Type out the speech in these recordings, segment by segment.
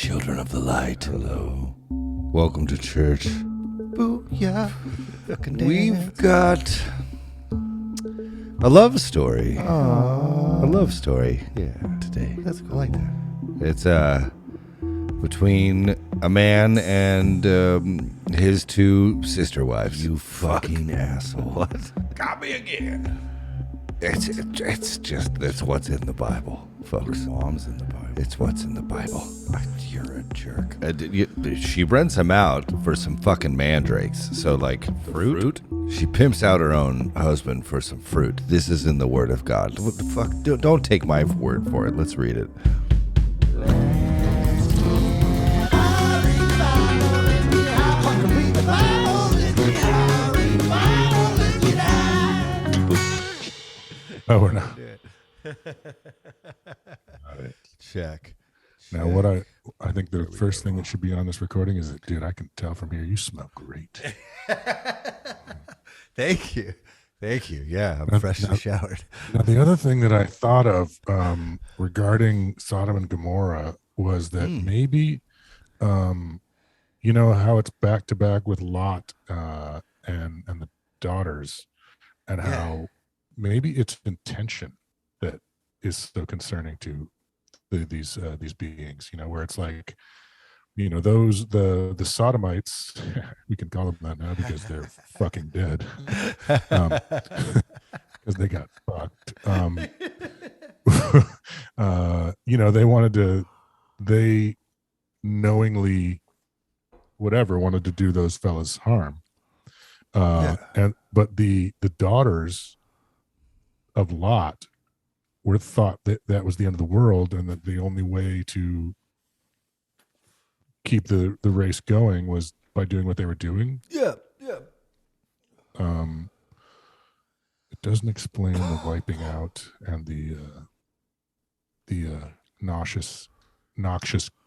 Children of the light, hello. Welcome to church. Booyah. We've got a love story. Aww. A love story. Yeah. Today. That's cool. I like that. It's between a man and his two sister wives. You fucking asshole. What? Got me again. It's what's in the Bible, folks. Your mom's in the Bible. It's what's in the Bible. You're a jerk. She rents him out for some fucking mandrakes. So, like, fruit? She pimps out her own husband for some fruit. This is in the Word of God. What the fuck? Don't take my word for it. Let's read it. Oh, we're not. Check. Now, what I think the first thing that should be on this recording is that, dude, I can tell from here you smell great. Thank you. Yeah, I'm freshly showered. Now, the other thing that I thought of regarding Sodom and Gomorrah was that maybe, you know how it's back to back with Lot and the daughters, and how maybe it's intention that is so concerning to these beings, you know, where it's like, you know, the Sodomites, we can call them that now because they're fucking dead, because they got fucked. You know, they knowingly wanted to do those fellas harm, but the daughters of Lot were thought that was the end of the world, and that the only way to keep the race going was by doing what they were doing. Yeah. It doesn't explain the wiping out and the noxious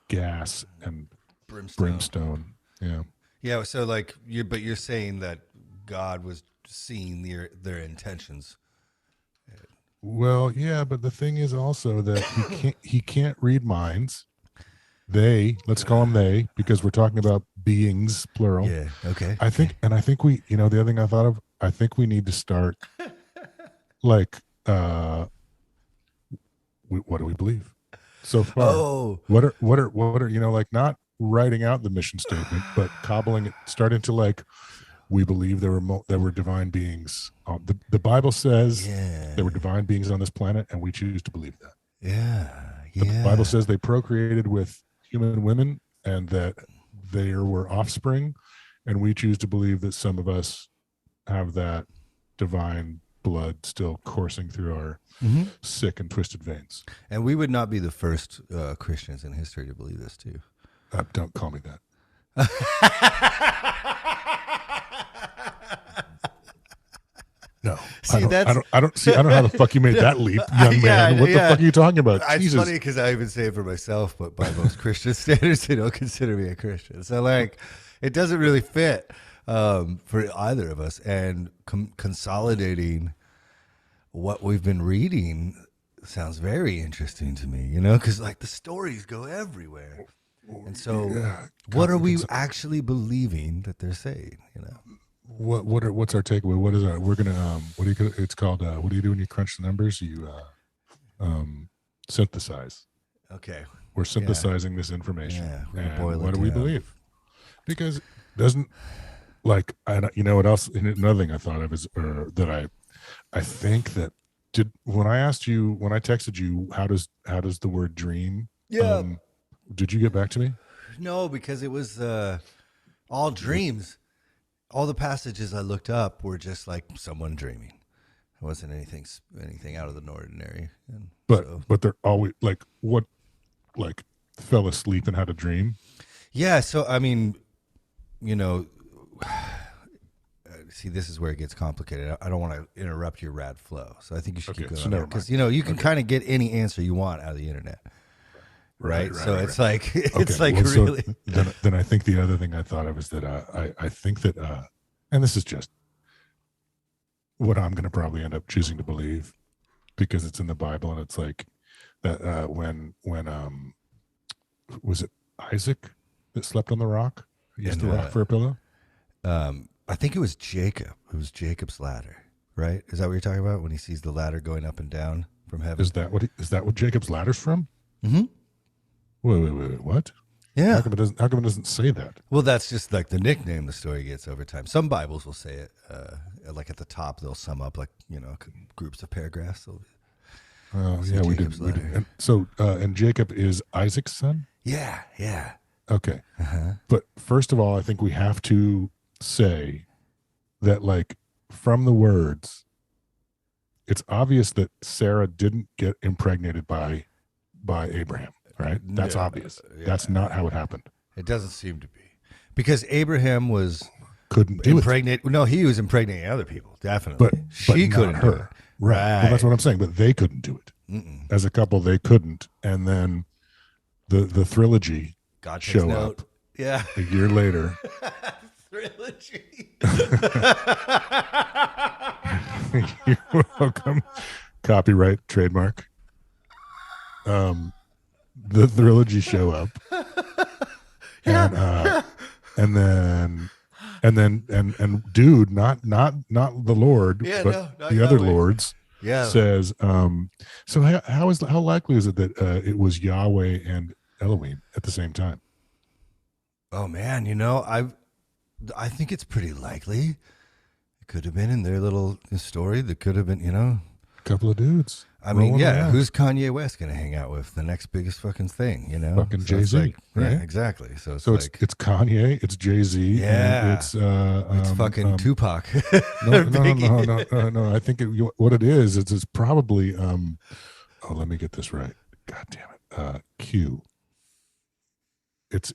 gas and brimstone. Yeah. So, like, you're saying that God was seeing their intentions. Well, yeah, but the thing is also that he can't read minds. Let's call them they, because we're talking about beings, plural. Yeah. Okay. I think we, you know, the other thing I thought of, I think we need to start like, what do we believe so far? Oh, What are, you know, like, not writing out the mission statement, but cobbling it, starting to, like, we believe there were divine beings. The Bible says there were divine beings on this planet, and we choose to believe that. The Bible says they procreated with human women, and that there were offspring, and we choose to believe that some of us have that divine blood still coursing through our sick and twisted veins. And we would not be the first Christians in history to believe this too. Don't call me that. No, see, I don't know how the fuck you made that leap, young man. What the fuck are you talking about? It's Jesus. funny because I even say it for myself, but by most Christian standards, they don't consider me a Christian. So, like, it doesn't really fit for either of us. And consolidating what we've been reading sounds very interesting to me, you know, because, like, the stories go everywhere. And so, what are we actually believing that they're saying, you know? What's our takeaway? What is our? We're gonna it's called. What do you do when you crunch the numbers? You synthesize. Okay. We're synthesizing this information. Yeah. We're gonna and boil what it do we down. believe? Because doesn't, like, you know what else? Another thing I thought of is that I think that when I texted you, how does the word dream? Yeah. Did you get back to me? No, because it was all dreams. All the passages I looked up were just like someone dreaming. It wasn't anything out of the ordinary. And but they're always like, what, like, fell asleep and had a dream? Yeah. So, I mean, you know, see, this is where it gets complicated. I don't want to interrupt your rad flow. So I think you should keep going because, you know, you can kind of get any answer you want out of the internet. Right. So it's like, it's like, well, really. So then I think the other thing I thought of is that I think that, and this is just what I'm going to probably end up choosing to believe because it's in the Bible, and it's like that when was it Isaac that slept on the rock? He used the And, rock for a pillow? I think it was Jacob. It was Jacob's ladder, right? Is that what you're talking about when he sees the ladder going up and down from heaven? Is that what Jacob's ladder's from? Mm-hmm. Wait, what? Yeah. How come it doesn't say that? Well, that's just like the nickname the story gets over time. Some Bibles will say it, like at the top, they'll sum up like, groups of paragraphs. Oh, Say yeah, we Jacob's did. ladder. And so, and Jacob is Isaac's son? Yeah, yeah. Okay. Uh-huh. But first of all, I think we have to say that, like, from the words, it's obvious that Sarah didn't get impregnated by Abraham, right? That's No, obvious. yeah. That's not how it happened. It doesn't seem to be. Because Abraham was Couldn't do it. impregnated. No, he was impregnating other people, definitely. But She not couldn't do it. her. Right. Well, that's what I'm saying. But they couldn't do it. Mm-mm. As a couple, they couldn't. And then the trilogy God takes show note. up Yeah. a year later. Trilogy. You're welcome. Copyright, trademark. The trilogy show up, and then dude, not the Lord, Yeah, but no, not the other Yahweh. lords Yeah. says, so how likely is it that it was Yahweh and Elohim at the same time? Oh man, I think it's pretty likely. It could have been in their little story. That could have been, A couple of dudes. I mean, rolling yeah. around. Who's Kanye West gonna hang out with? The next biggest fucking thing, Fucking So it's Jay-Z, like, right? Yeah, exactly. So it's So like it's Kanye, it's Jay-Z, Yeah. and it's fucking Tupac. No. Biggie. I think what it is it's probably let me get this right. God damn it. Q. It's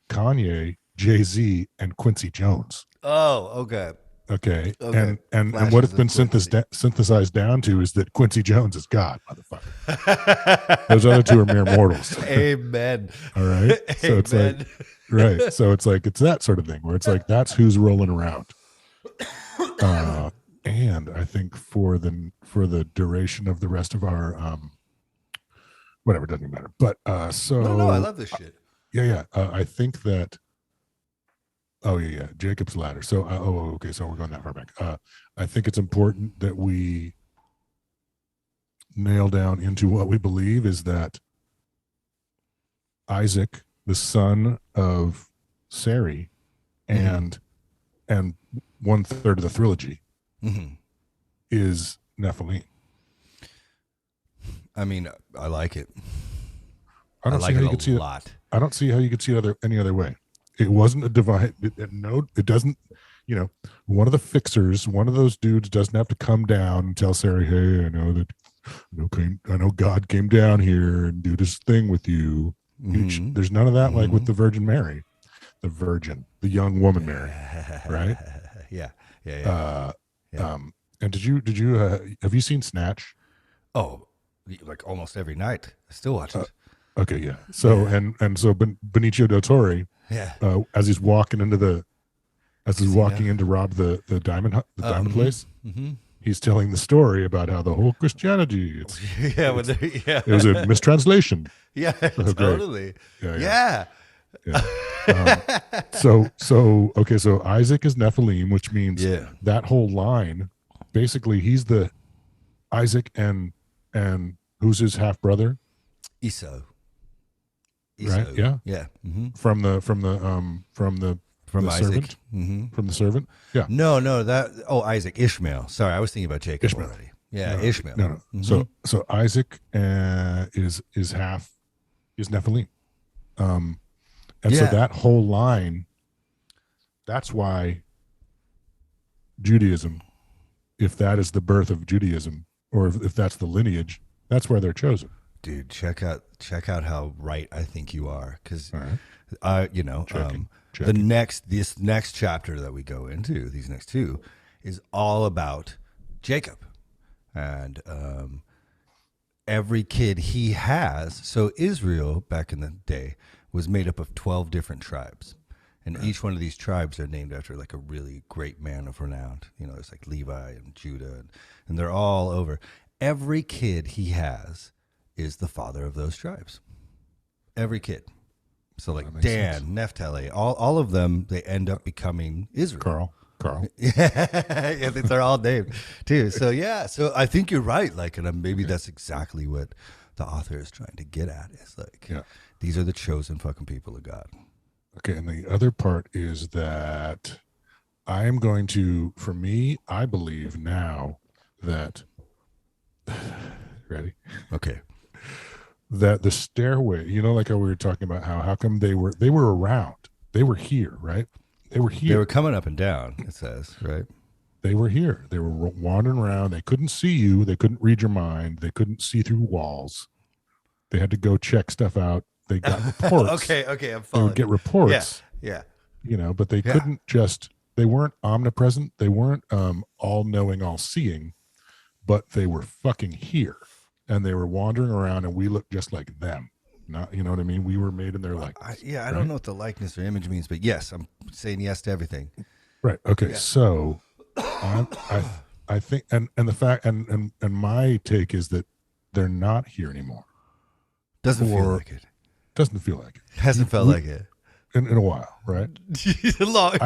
Kanye, Jay-Z, and Quincy Jones. Oh, okay. Okay. Okay. And Flashes what it's been of Quincy. synthesized down to is that Quincy Jones is God, motherfucker. Those other two are mere mortals. Amen. All right. So it's like Amen. right. So it's like it's that sort of thing where it's like that's who's rolling around. And I think for the duration of the rest of our whatever, doesn't matter. But so No, I love this shit. yeah. I think that Jacob's ladder. So okay, so we're going that far back. I think it's important that we nail down into what we believe is that Isaac, the son of Sarai, and 1/3 of the trilogy Mm-hmm. is Nephilim. I mean, I like it. I don't like see how it you could see a it. lot. I don't see how you could see it any other way. It wasn't a divine. It doesn't. One of the fixers, one of those dudes, doesn't have to come down and tell Sarah, "Hey, I know God came down here and do this thing with you." Mhm. There's none of that, like with Mhm. the Virgin Mary, the young woman Mary, right? Yeah. Yeah. Yeah. And did you have you seen Snatch? Oh, like almost every night. I still watch it. Okay, yeah. So so Benicio del Toro, Yeah. as he's walking into Casino. in to rob the diamond Mhm. place, Mm-hmm. he's telling the story about how the whole Christianity Yeah. it was a mistranslation. Yeah. great. Totally. Yeah. Yeah. So Isaac is Nephilim, which means Yeah. that whole line, basically, he's the Isaac and who's his half brother, Esau. right? Yeah, Yeah. Mm-hmm. from the From the Isaac. servant? Mm-hmm. From the servant. Yeah, No, Isaac, Ishmael. Sorry, I was thinking about Jacob Ishmael. already. Yeah, No, Ishmael. No. Mhm. So Isaac is Nephilim, and so Yeah. that whole line. That's why Judaism, if that is the birth of Judaism, or if that's the lineage, that's where they're chosen. Dude, check out how right I think you are, because All right. the Checking. this next chapter that we go into, these next two, is all about Jacob and every kid he has. So Israel back in the day was made up of 12 different tribes, and each one of these tribes are named after like a really great man of renown. There's like Levi and Judah, and they're all over. Every kid he has is the father of those tribes. Every kid. So like That makes Dan, sense. Naphtali, all of them, they end up becoming Israel. Carl. Yeah, they're all named too. So yeah, so I think you're right. Like, and maybe that's exactly what the author is trying to get at. Is like, Yeah. these are the chosen fucking people of God. Okay, and the other part is that I am going to, for me, I believe now that, ready? Okay. That the stairway, like how we were talking about how come they were around, they were here, right? They were here. They were coming up and down, it says, right? They were here. They were wandering around. They couldn't see you. They couldn't read your mind. They couldn't see through walls. They had to go check stuff out. They got reports. Okay, I'm They following. would get reports. Yeah. But they couldn't they weren't omnipresent. They weren't all knowing, all seeing, but they were fucking here. And they were wandering around, and we looked just like them. Not, you know what I mean? We were made in their likeness. I don't know what the likeness or image means, but yes, I'm saying yes to everything. Right. Okay. Yeah. So I think, and the fact, and my take is that they're not here anymore. Doesn't feel like it. Doesn't feel like it. Hasn't felt like it. In a while, right? Long.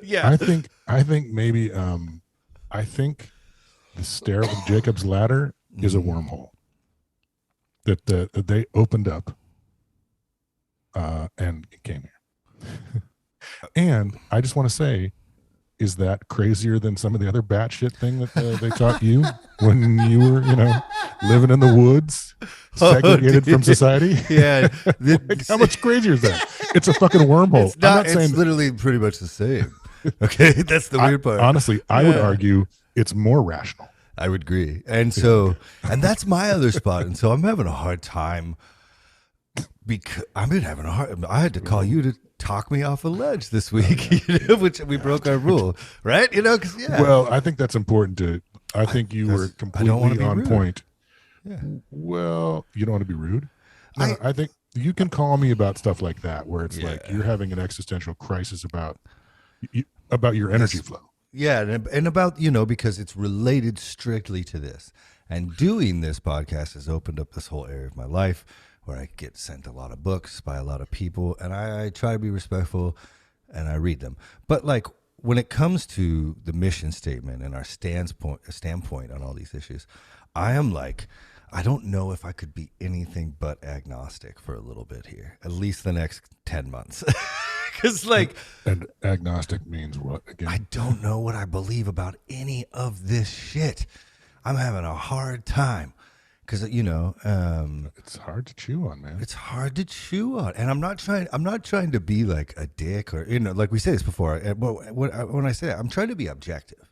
Yeah. I think maybe I think the stair of Jacob's ladder is a wormhole that they opened up and came here. And I just want to say, is that crazier than some of the other batshit thing that they taught you when you were, living in the woods, segregated from society? Yeah. Like, how much crazier is that? It's a fucking wormhole. It's not, I'm not saying literally pretty much the same. Okay, that's the weird part. Honestly, I would argue it's more rational. I would agree. And so, and that's my other spot. And so I'm having a hard time because I had to call you to talk me off a ledge this week, which we broke our rule, right? Because Well, I think that's important I think you were completely on rude. point. Yeah. Well, you don't want to be rude. No, I think you can call me about stuff like that, where it's like you're having an existential crisis about your energy flow. Yeah, and about, because it's related strictly to this. And doing this podcast has opened up this whole area of my life where I get sent a lot of books by a lot of people, and I try to be respectful, and I read them. But, like, when it comes to the mission statement and our standpoint on all these issues, I am like, I don't know if I could be anything but agnostic for a little bit here, at least the next 10 months. Because, like... And agnostic means what, again? I don't know what I believe about any of this shit. I'm having a hard time. Because, it's hard to chew on, man. It's hard to chew on. And I'm not trying to be, like, a dick or, like we said this before. When I say that, I'm trying to be objective.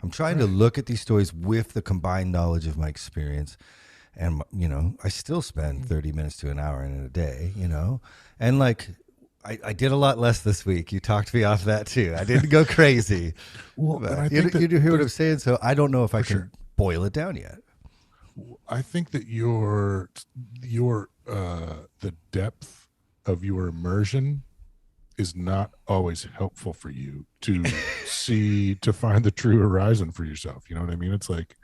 I'm trying to look at these stories with the combined knowledge of my experience. And, I still spend 30 minutes to an hour in a day, And, like... I did a lot less this week. You talked me off that too. I didn't go crazy. Well, I you think do hear what I'm saying, so I don't know if I can boil it down yet. I think that your the depth of your immersion is not always helpful for you to to find the true horizon for yourself. You know what I mean? It's like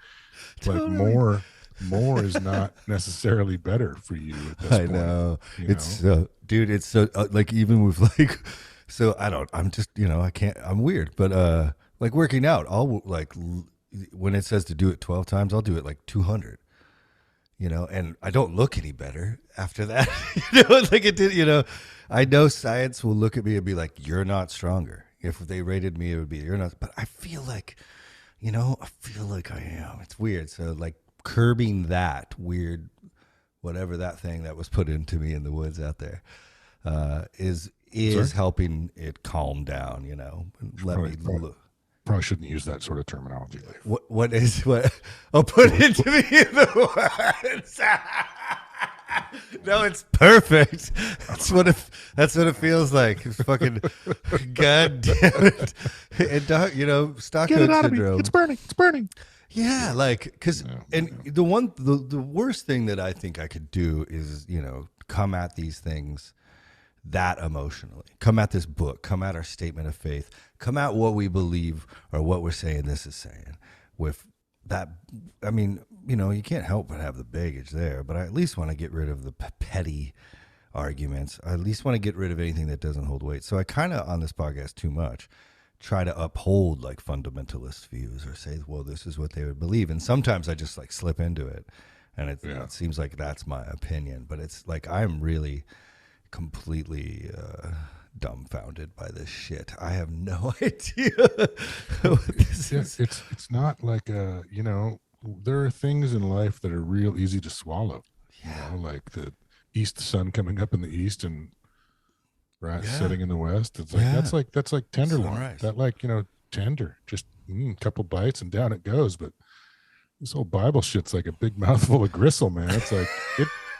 more is not necessarily better for you at this point. Know. It's dude, it's so like, even with like, so I'm just, I can't, I'm weird, but like working out, I'll like, when it says to do it 12 times, I'll do it like 200, and I don't look any better after that. Like it did, I know science will look at me and be like, you're not stronger. If they rated me, it would be, you're not, but I feel like, I am. It's weird. So like, curbing that weird, whatever that thing that was put into me in the woods out there, is helping it calm down, and let me look. Probably shouldn't use that sort of terminology. What I'll put into me in the woods. No, it's perfect. That's what it feels like. It's fucking god damn it. And Stockholm Get it out of me. syndrome. It's burning. Yeah, like, because, the worst thing that I think I could do is, come at these things that emotionally, come at this book, come at our statement of faith, come at what we believe or what we're saying this is saying with that. I mean, you can't help but have the baggage there, but I at least want to get rid of the petty arguments. I at least want to get rid of anything that doesn't hold weight. So I kind of, on this podcast too much, try to uphold like fundamentalist views or say, well, this is what they would believe. And sometimes I just like slip into it. And it seems like that's my opinion. But it's like I'm really completely dumbfounded by this shit. I have no idea what this is. It's not like, there are things in life that are real easy to swallow. Yeah. You know, like the east sun coming up in the east and setting in the west. It's like that's like tenderloin. Sunrise. That like, tender. Just a couple bites and down it goes. But this whole Bible shit's like a big mouthful of gristle, man. It's like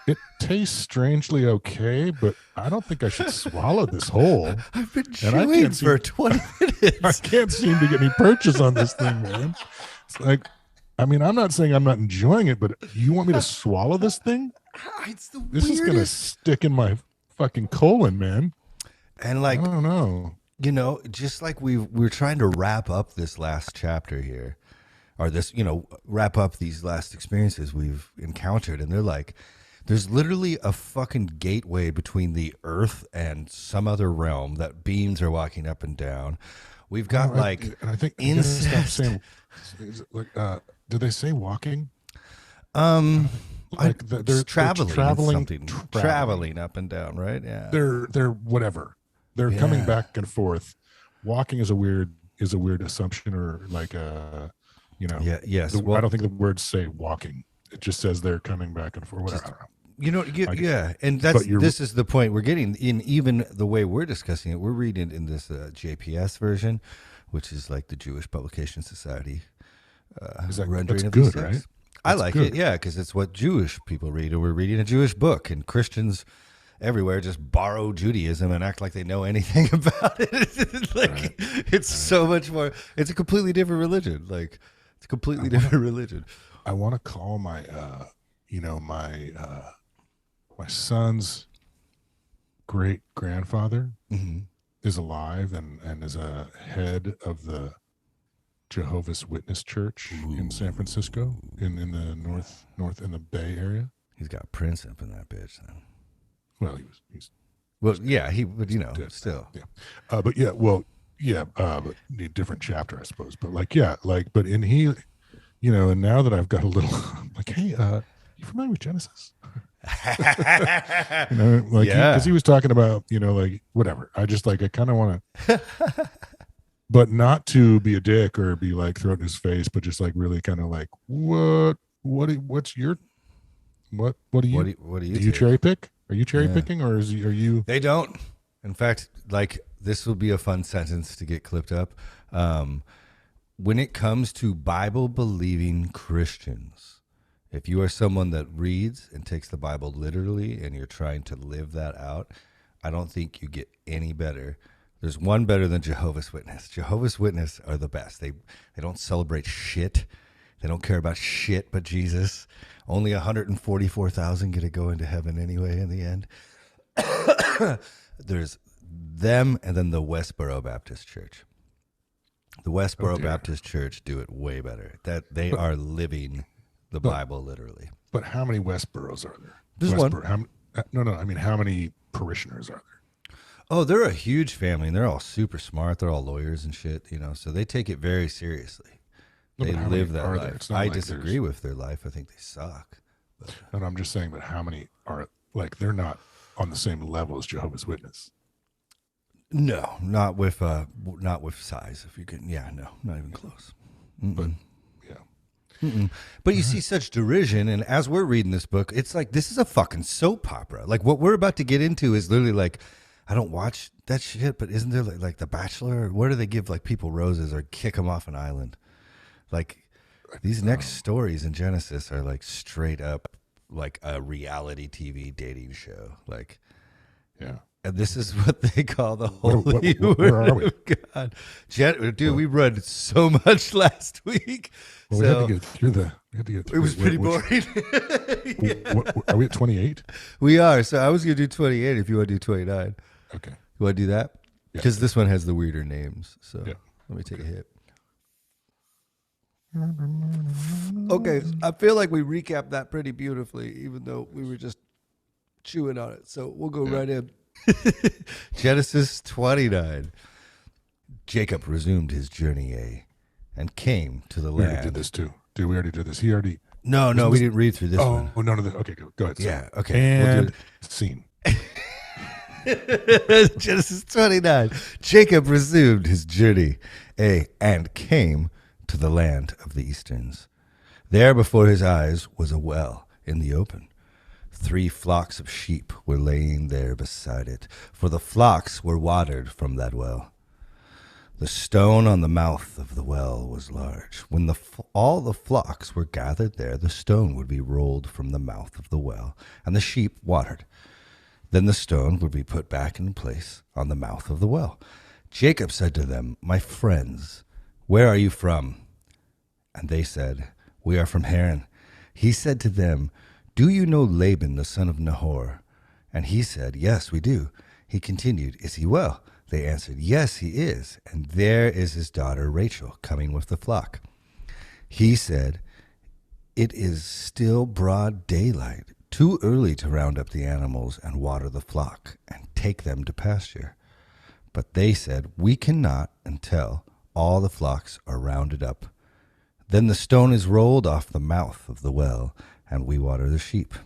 it tastes strangely okay, but I don't think I should swallow this whole. I've been chewing for 20 minutes. I can't seem to get any purchase on this thing, man. It's like, I mean, I'm not saying I'm not enjoying it, but you want me to swallow this thing? It's the This weirdest. is going to stick in my fucking colon, man. And like, I don't know. Just like we're trying to wrap up this last chapter here, or this, wrap up these last experiences we've encountered. And they're like, there's literally a fucking gateway between the earth and some other realm that beings are walking up and down. We've got and I think incest. saying, did they say walking? Like they're traveling up and down, right? Yeah. They're whatever. They're coming back and forth. Walking is a weird assumption, or like Yes. I don't think the words say walking. It just says they're coming back and forth. Whatever. I don't know. And this is the point we're getting in. Even the way we're discussing it, we're reading in this JPS version, which is like the Jewish Publication Society rendering that's of good, these things. right? I like it, because it's what Jewish people read, and we're reading a Jewish book, and Christians everywhere just borrow Judaism and act like they know anything about it. It's so much more. It's a completely different religion. Like it's a completely different religion. I want to call my, my son's great grandfather is alive and is a head of the Jehovah's Witness Church in San Francisco, in the north in the Bay Area. He's got Prince up in that bitch. Then. Well, still. Yeah. But a different chapter, I suppose. But but in he, and now that I've got a little, I'm like, hey, you familiar with Genesis? Because he was talking about, whatever. I just I kind of want to, but not to be a dick or be like throw it in his face, but just really kind of what's your, what do you do you cherry pick? Are you cherry picking, or are you? They don't. In fact, this will be a fun sentence to get clipped up. When it comes to Bible believing Christians, if you are someone that reads and takes the Bible literally and you're trying to live that out, I don't think you get any better. There's one better than Jehovah's Witness. Jehovah's Witness are the best. They don't celebrate shit. They don't care about shit but Jesus. Only 144,000 get to go into heaven anyway in the end. There's them and then the Westboro Baptist Church. The Westboro Baptist Church do it way better. They are living the Bible literally. But how many Westboros are there? There's one. I mean, how many parishioners are there? Oh, they're a huge family, and they're all super smart. They're all lawyers and shit, so they take it very seriously. They live that life. I disagree with their life. I think they suck. And I'm just saying, but how many are they're not on the same level as Jehovah's Witness? No, not with size. If you can, no, not even close. But But you see such derision, and as we're reading this book, it's like this is a fucking soap opera. Like what we're about to get into is literally like, I don't watch that shit, but isn't there like The Bachelor? Where do they give people roses or kick them off an island? Like these next stories in Genesis are like straight up like a reality TV dating show. Like, and this is what they call the holy word of God. Dude, we read so much last week. Well, we had to get through it was pretty boring. Are we at 28? We are. So I was going to do 28 if you want to do 29. Okay. You want to do that? Because this one has the weirder names. So let me take a hit. Okay, I feel like we recapped that pretty beautifully, even though we were just chewing on it. So we'll go right in. Genesis 29. Jacob resumed his journey, and came to the We land. already did this too. Dude, we already did this. He already. No, we didn't read through this one. Oh, no. Okay, go ahead. Yeah, okay. And scene. Genesis 29. Jacob resumed his journey, and came to the land of the Easterns. There before his eyes was a well in the open. 3 flocks of sheep were laying there beside it, for the flocks were watered from that well. The stone on the mouth of the well was large. When all the flocks were gathered there, the stone would be rolled from the mouth of the well, and the sheep watered. Then the stone would be put back in place on the mouth of the well. Jacob said to them, "My friends, where are you from?" And they said, "We are from Haran." He said to them, "Do you know Laban, the son of Nahor?" And he said, "Yes, we do." He continued, "Is he well?" They answered, "Yes, he is. And there is his daughter Rachel coming with the flock." He said, "It is still broad daylight, too early to round up the animals and water the flock and take them to pasture." But they said, "We cannot until all the flocks are rounded up. Then the stone is rolled off the mouth of the well, and we water the sheep."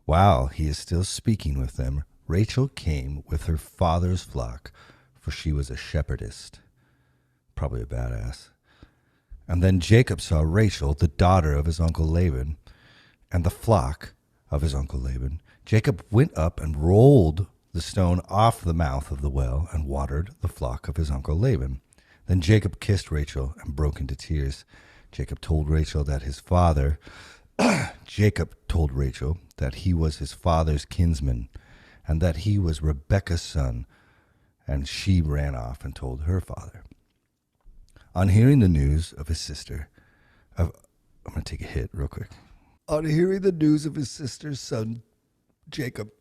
While he is still speaking with them, Rachel came with her father's flock, for she was a shepherdess, probably a badass. And then Jacob saw Rachel, the daughter of his uncle Laban, and the flock of his uncle Laban. Jacob went up and rolled the stone off the mouth of the well and watered the flock of his uncle Laban. Then Jacob kissed Rachel and broke into tears. Jacob told Rachel that he was his father's kinsman, and that he was Rebekah's son, and she ran off and told her father. On hearing the news of his sister, I'm going to take a hit real quick. On hearing the news of his sister's son, Jacob,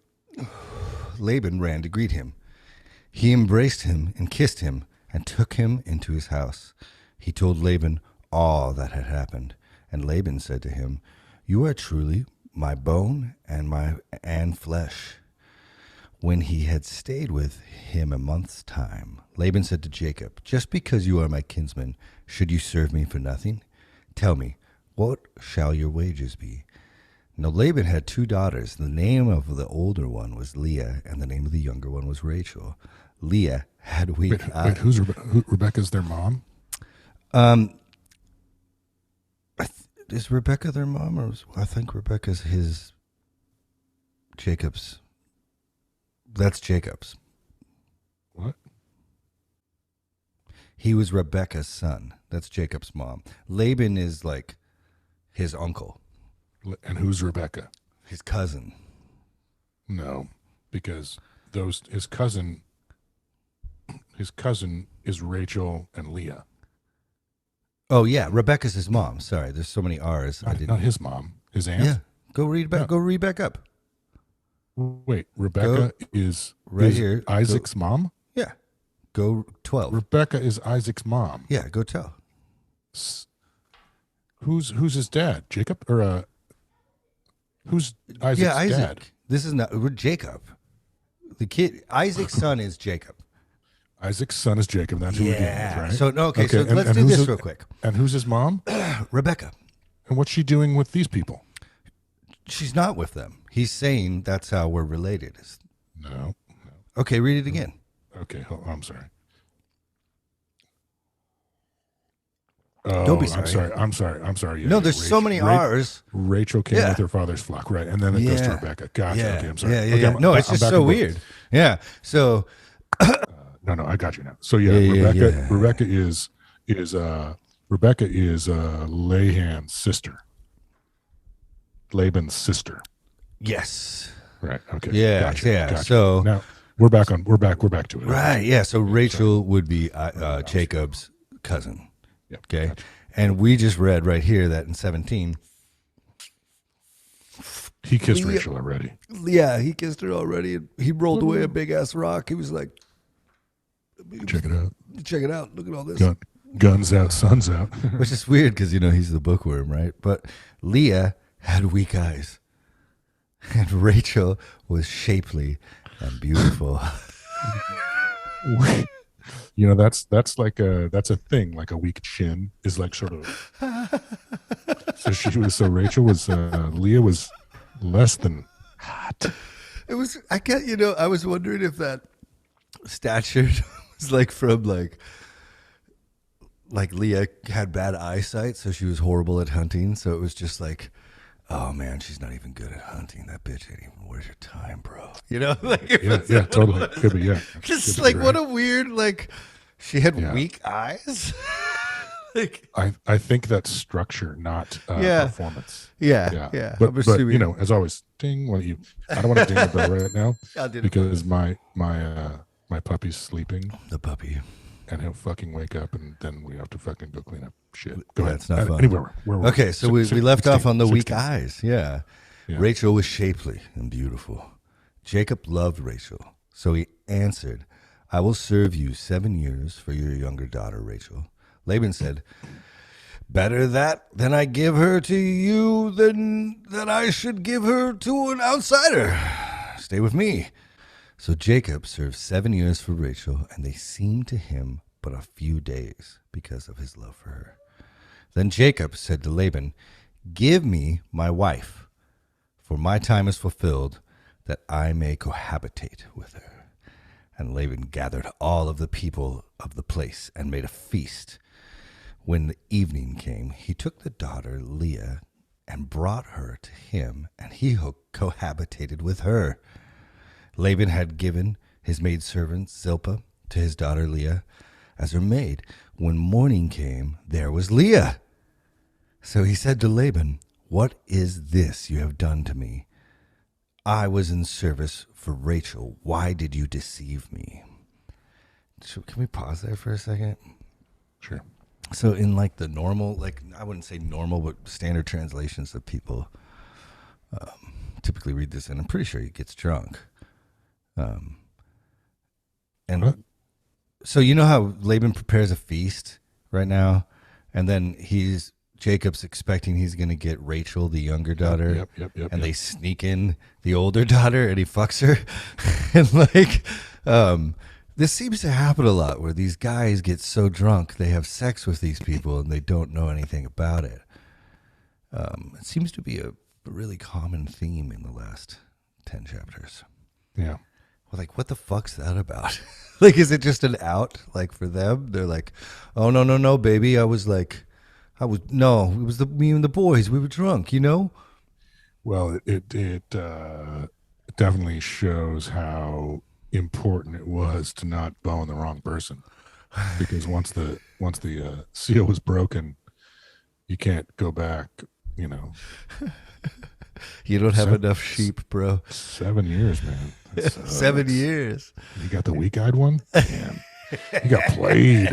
Laban ran to greet him. He embraced him and kissed him and took him into his house. He told Laban all that had happened, and Laban said to him, "You are truly my bone and flesh." When he had stayed with him a month's time, Laban said to Jacob, "Just because you are my kinsman, should you serve me for nothing? Tell me, what shall your wages be?" Now Laban had 2 daughters. The name of the older one was Leah, and the name of the younger one was Rachel. Leah had weak eyes. Wait, who's Rebecca's their mom? Is Rebecca their mom, or I think Rebecca's Jacob's. That's Jacob's. What? He was Rebecca's son. That's Jacob's mom. Laban is like his uncle. And who's Rebecca? His cousin. No, because his cousin is Rachel and Leah. Oh yeah, Rebecca's his mom. Sorry, there's so many R's. Not his mom. His aunt. Yeah, go read back. No. Go read back up. Wait, Rebecca is here. Isaac's mom? Yeah, go 12. Rebecca is Isaac's mom. Yeah, go tell. Who's his dad? Jacob or who's Isaac's Yeah, Isaac. dad? This is not Jacob. The kid, Isaac's son is Jacob. Isaac's son is Jacob. That's who we're dealing with, right? So Okay, so and let's do who's this real quick. And who's his mom? Rebecca. And what's she doing with these people? She's not with them. He's saying that's how we're related. No. Okay, read it again. Okay, I'm sorry. Don't be sorry. I'm sorry. Yeah, no, there's so many R's. Rachel came with her father's flock, right? And then it goes to Rebecca. Gotcha. Yeah. Okay, I'm sorry. Yeah. Okay, No, it's just so weird. Yeah. So. No, I got you now. So Rebecca is Laban's sister. Laban's sister. Yes. Right. Okay. Yeah. Gotcha. So now we're back to it. Right. Yeah. So Rachel would be Jacob's cousin. Yep, okay. gotcha. And we just read right here that in 17. He kissed Rachel already. Yeah, he kissed her already. He rolled away a big ass rock. He was like, Check it out. Check it out. Look at all this. Guns out, sun's out. Which is weird because, he's the bookworm, right? But Leah had weak eyes. and Rachel was shapely and beautiful. You know, that's like that's a thing. Like a weak chin is like sort of. So Rachel was Leah was less than hot. It was, I was wondering if that stature was like from like Leah had bad eyesight, so she was horrible at hunting. So it was just like, oh man, she's not even good at hunting. That bitch ain't even worth your time, bro. You know, like Yeah, totally. Could be, yeah. Just Could like be what right. a weird like. She had Yeah. weak eyes. Like, I think that's structure, not Yeah. performance. yeah. But I'm assuming. you know, as always, ding. I don't want to ding the bell right now I did it. because my puppy's sleeping The puppy. and he'll fucking wake up and then we have to fucking go clean up shit. Go Yeah, ahead. it's not fun. Anyway, where were Okay, so we left off on the weak 16. eyes. Yeah. Yeah. Rachel was shapely and beautiful. Jacob loved Rachel, so he answered, I will serve you 7 years for your younger daughter, Rachel. Laban said, better that than I give her to you than that I should give her to an outsider. Stay with me. So Jacob served 7 years for Rachel, and they seemed to him but a few days because of his love for her. Then Jacob said to Laban, give me my wife, for my time is fulfilled, that I may cohabitate with her. And Laban gathered all of the people of the place and made a feast. When the evening came, he took the daughter Leah and brought her to him, and he cohabitated with her. Laban had given his maidservant Zilpah to his daughter Leah as her maid. When morning came, there was Leah. So he said to Laban, what is this you have done to me? I was in service for Rachel. Why did you deceive me? Can we pause there for a second? Sure. So in like the normal, like I wouldn't say normal, but standard translations that people typically read this in, I'm pretty sure he gets drunk. And What? so you know how Laban prepares a feast right now, and then Jacob's expecting he's going to get Rachel, the younger daughter, Yep. and they sneak in the older daughter, and he fucks her, and like, this seems to happen a lot where these guys get so drunk they have sex with these people and they don't know anything about it. It seems to be a really common theme in the last 10 chapters. Yeah. Well, like, what the fuck's that about? Like, is it just an out? Like, for them, they're like, oh, no, baby. It was me and the boys. We were drunk, you know? Well, it definitely shows how important it was to not bone the wrong person, because once the seal was broken, you can't go back. You know, You don't have enough sheep, bro. 7 years, man. 7 years. You got the weak-eyed one. Damn, you got played.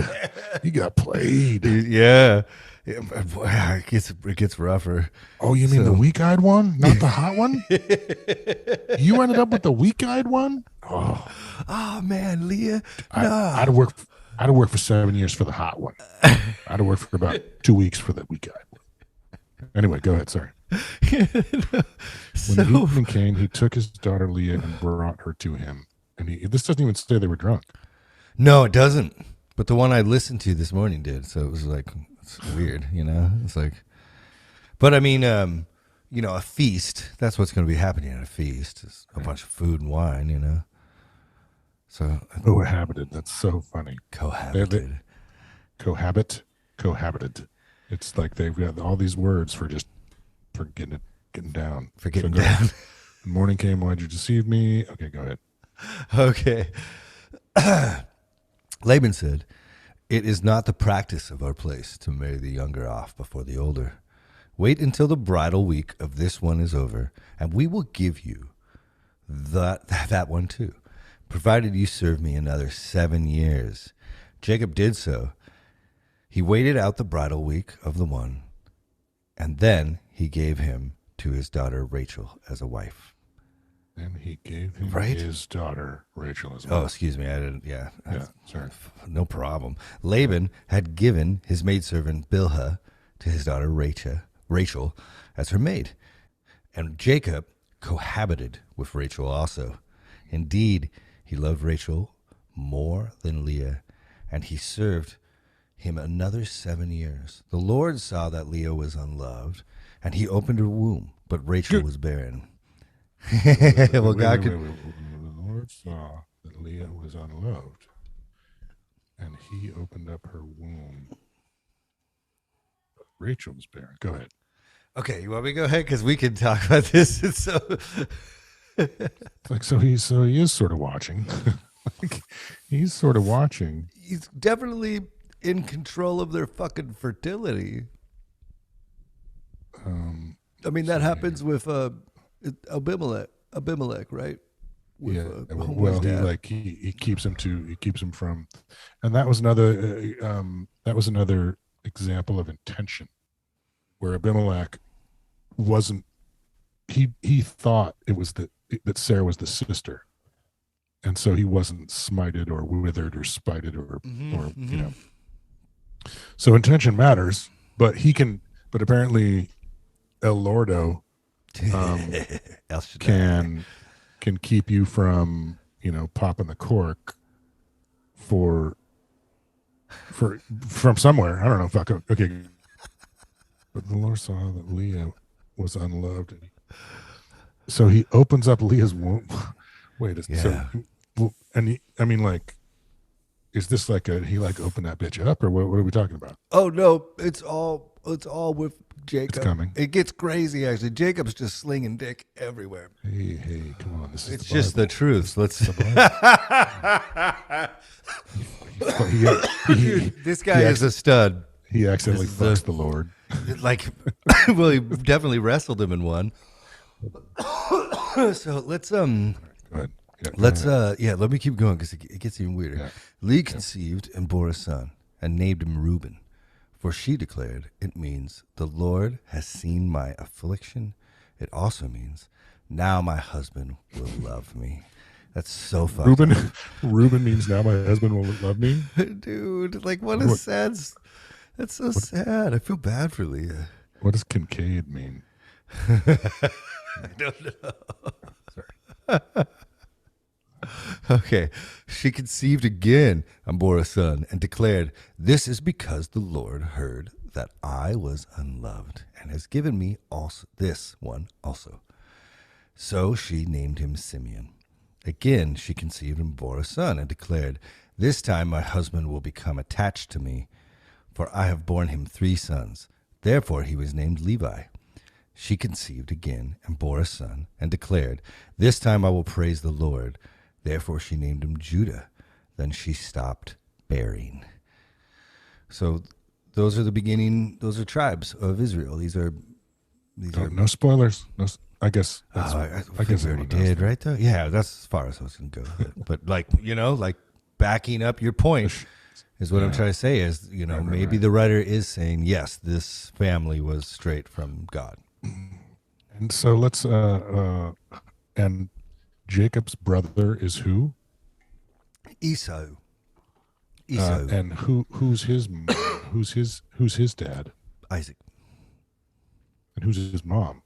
You got played. Yeah. It gets rougher. Oh, you mean the weak-eyed one, not the hot one? You ended up with the weak-eyed one. Oh man, Leah. I'd have worked for 7 years for the hot one. I'd have worked for about 2 weeks for the weak-eyed one. Anyway, go ahead. Sorry. When the evening came, he took his daughter Leah and brought her to him. And this doesn't even say they were drunk. No, it doesn't. But the one I listened to this morning did. So it was like, it's weird, you know? It's like, but I mean, a feast, that's what's going to be happening at a feast. It's a bunch of food and wine, you know? So. Cohabited. That's so funny. Cohabited. Cohabited. It's like they've got all these words for getting down. For getting down. The morning came, why'd you deceive me? Okay, go ahead. Okay. Laban said, it is not the practice of our place to marry the younger off before the older. Wait until the bridal week of this one is over, and we will give you that one too, provided you serve me another 7 years. Jacob did so. He waited out the bridal week of the one, and then he gave him to his daughter Rachel as a wife. And he gave him his daughter Rachel as Oh, well. excuse me. I didn't. Yeah. Sorry. No problem. Laban had given his maidservant Bilhah to his daughter Rachel as her maid. And Jacob cohabited with Rachel also. Indeed, he loved Rachel more than Leah, and he served him another 7 years. The Lord saw that Leah was unloved, and he opened her womb, but Rachel was barren. Well, God could. The Lord saw that Leah was unloved, and he opened up her womb. Rachel was barren. Go ahead. Okay, you want me to go ahead because we can talk about this. It's so. Like so he is sort of watching. Like, he's sort of watching. He's definitely in control of their fucking fertility. I mean, that happens with Abimelech, right? With, Yeah. Homeboy's Well, dad. he keeps him from, and that was another example of intention, where Abimelech wasn't. He thought it was that Sarah was the sister, and so he wasn't smited or withered or spited or you know. So intention matters, but apparently El Lordo El Shaddai. can keep you from, you know, popping the cork from somewhere. I don't know if okay. But the Lord saw that Leah was unloved, so he opens up Leah's womb. Wait, Yeah. I mean, like, is this like he opened that bitch up, or what are we talking about? Oh no, it's all with Jacob. It's coming. It gets crazy actually. Jacob's just slinging dick everywhere. Hey, come on! It's just the truth. Let's. This guy is a stud. He accidentally This is fucks the Lord. Like, well, he definitely wrestled him in one. So let's Go ahead. Yeah, Let's let me keep going because it gets even weirder. Yeah. Leah conceived and bore a son and named him Reuben, for she declared, it means the Lord has seen my affliction. It also means now my husband will love me. That's so fucked up. Reuben means now my husband will love me. Dude, like what a sad. That's so sad. I feel bad for Leah. What does Kincaid mean? I don't know. Sorry. Okay. She conceived again and bore a son and declared, this is because the Lord heard that I was unloved and has given me also this one also. So she named him Simeon. Again, she conceived and bore a son and declared, this time my husband will become attached to me, for I have borne him 3 sons. Therefore he was named Levi. She conceived again and bore a son and declared, this time I will praise the Lord. Therefore she named him Judah. Then she stopped bearing. So those are tribes of Israel. These are No spoilers. No, I guess. I guess we already did, right? Though, yeah, that's as far as I was going to go with it. But like backing up your point is what I'm trying to say. Is maybe the writer is saying yes, this family was straight from God. And so let's and Jacob's brother is who? Esau. And who's his who's his dad? Isaac. And who's his mom?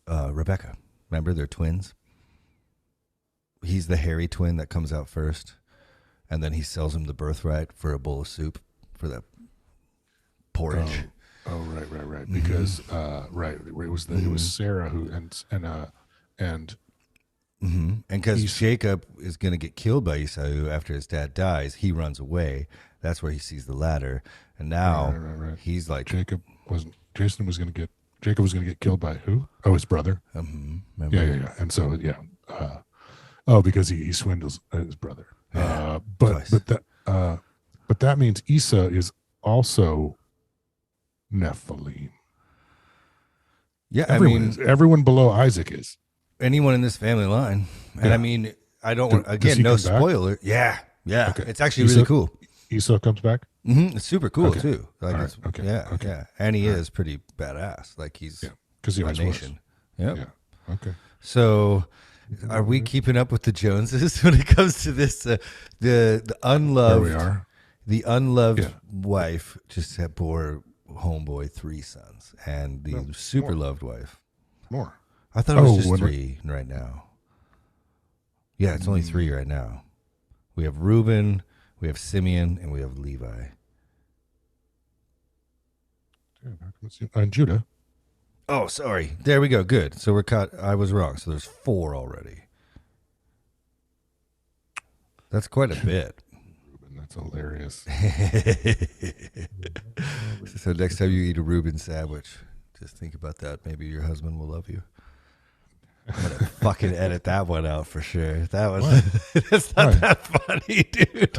Rebecca. Remember, they're twins. He's the hairy twin that comes out first, and then he sells him the birthright for a bowl of soup for that porridge. Oh, right. Because it was Sarah who and because Jacob is going to get killed by Esau after his dad dies, he runs away. That's where he sees the ladder, and now he's like Jacob was going to get killed by who? Oh, his brother. Yeah. And so because he swindles his brother. But that means Esau is also Nephilim. Yeah, everyone below Isaac is. Anyone in this family line. And I mean, I don't want, again, no spoiler. Yeah. Okay. It's actually really cool. Esau comes back? It's super cool too. Like, right. Yeah. And he is pretty badass. Like he's because he my always nation. Was. Yep. Yeah. Okay. So are we keeping up with the Joneses when it comes to this? The unloved, There we are. The unloved wife just bore homeboy 3 sons, and the super loved wife. More. I thought it was just when- 3 right now. Yeah, it's only 3 right now. We have Reuben, we have Simeon, and we have Levi. And Judah. Oh, sorry. There we go. Good. So we're caught. I was wrong. So there's 4 already. That's quite a bit. Reuben, that's hilarious. So next time you eat a Reuben sandwich, just think about that. Maybe your husband will love you. I'm gonna fucking edit that one out for sure. That was that's not that funny, dude.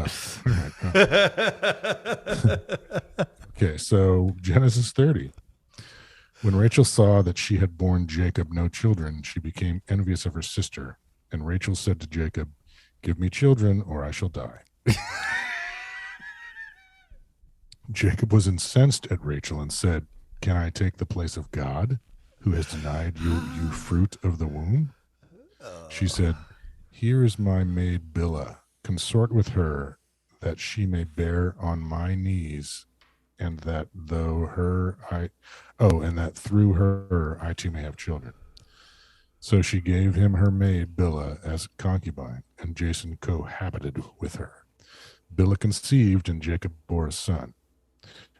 Okay, so Genesis 30. When Rachel saw that she had borne Jacob no children, she became envious of her sister. And Rachel said to Jacob, "Give me children, or I shall die." Jacob was incensed at Rachel and said, "Can I take the place of God, who has denied you fruit of the womb?" She said, "Here is my maid Bilhah. Consort with her, that she may bear on my knees, and that through her I too may have children." So she gave him her maid Bilhah as concubine, and Jason cohabited with her. Bilhah conceived, and Jacob bore a son.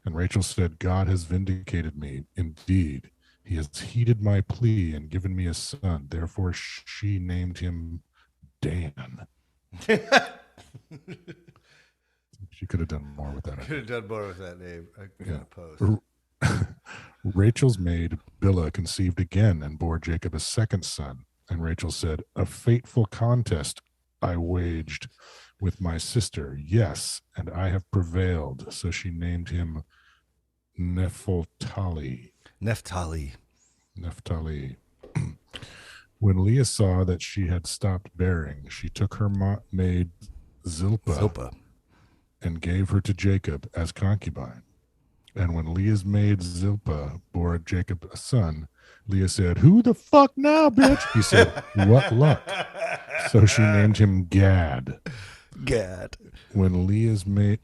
And Rachel said, "God has vindicated me. Indeed, he has heeded my plea and given me a son." Therefore she named him Dan. She could have done more with that. Could have done more with that name. I'm gonna post. Rachel's maid Bilhah conceived again and bore Jacob a second son. And Rachel said, "A fateful contest I waged with my sister. Yes, and I have prevailed." So she named him Naphtali. When Leah saw that she had stopped bearing, she took her maid Zilpah and gave her to Jacob as concubine. And when Leah's maid Zilpah bore Jacob a son, Leah said, "Who the fuck now, bitch?" He said, "What luck?" So she named him Gad. When Leah's maid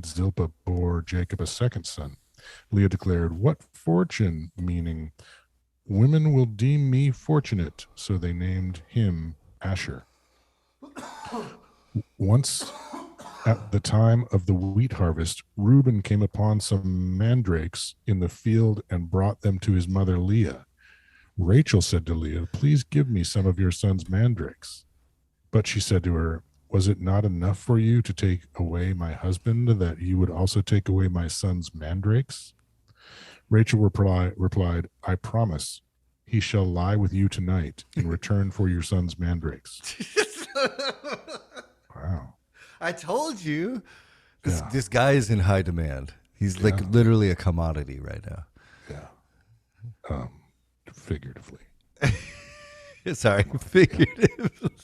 Zilpah bore Jacob a second son, Leah declared, "What fortune," meaning women will deem me fortunate. So they named him Asher. Once at the time of the wheat harvest, Reuben came upon some mandrakes in the field and brought them to his mother Leah. Rachel said to Leah, "Please give me some of your son's mandrakes." But she said to her, "Was it not enough for you to take away my husband, that you would also take away my son's mandrakes?" Rachel replied, "I promise he shall lie with you tonight in return for your son's mandrakes." Wow. I told you. This guy is in high demand. He's like literally a commodity right now. Yeah. Figuratively. Sorry, figuratively.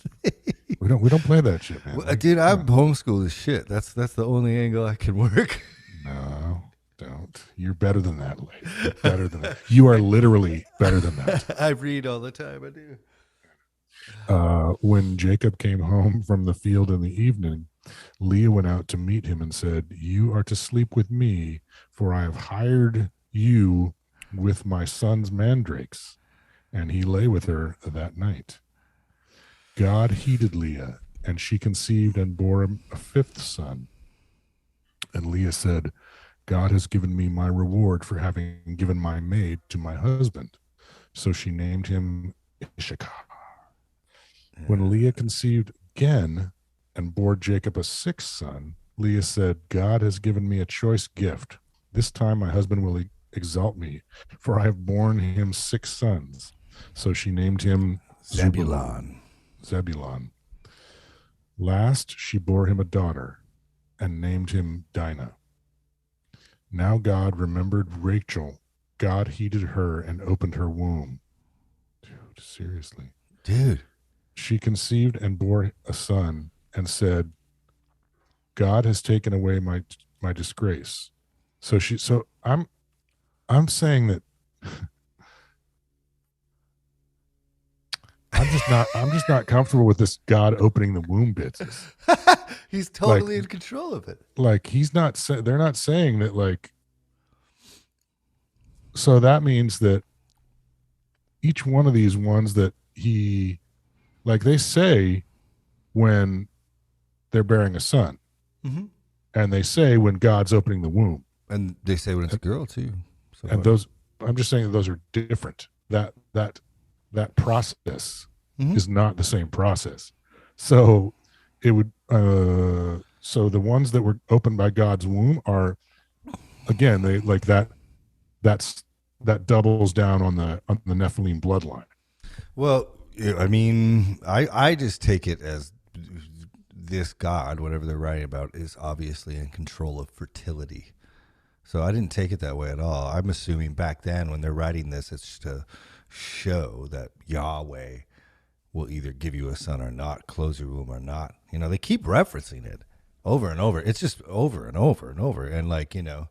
We don't play that shit, man. Well, dude, I'm homeschooled as shit. That's the only angle I can work. No, don't. You're better than that, lady. You're better than that. You are literally better than that. I read all the time. I do. When Jacob came home from the field in the evening, Leah went out to meet him and said, "You are to sleep with me, for I have hired you with my son's mandrakes." And he lay with her that night. God heeded Leah, and she conceived and bore him a fifth son. And Leah said, "God has given me my reward for having given my maid to my husband." So she named him Issachar. When Leah conceived again and bore Jacob a sixth son, Leah said, "God has given me a choice gift. This time my husband will exalt me, for I have borne him 6 sons." So she named him Zebulun. Last, she bore him a daughter and named him Dinah. Now God remembered Rachel. God heeded her and opened her womb. Dude, seriously. Dude. She conceived and bore a son and said, "God has taken away my disgrace." So I'm saying that I'm just not comfortable with this God opening the womb business. He's totally in control of it. Like they're not saying that like so that means that each one of these ones that he, like they say when they're bearing a son, Mm-hmm. and they say when God's opening the womb, And they say when it's a girl too. So and those, I'm just saying that those are different. That process Mhm. is not the same process. So it would so the ones that were opened by God's womb are, again, they like that's that doubles down on the Nephilim bloodline. Well, yeah, I mean, I just take it as this God, whatever they're writing about, is obviously in control of fertility. So I didn't take it that way at all. I'm assuming back then when they're writing this, it's to show that Yahweh will either give you a son or not, close your womb or not. You know, they keep referencing it over and over. It's just over and over and over. And like, you know,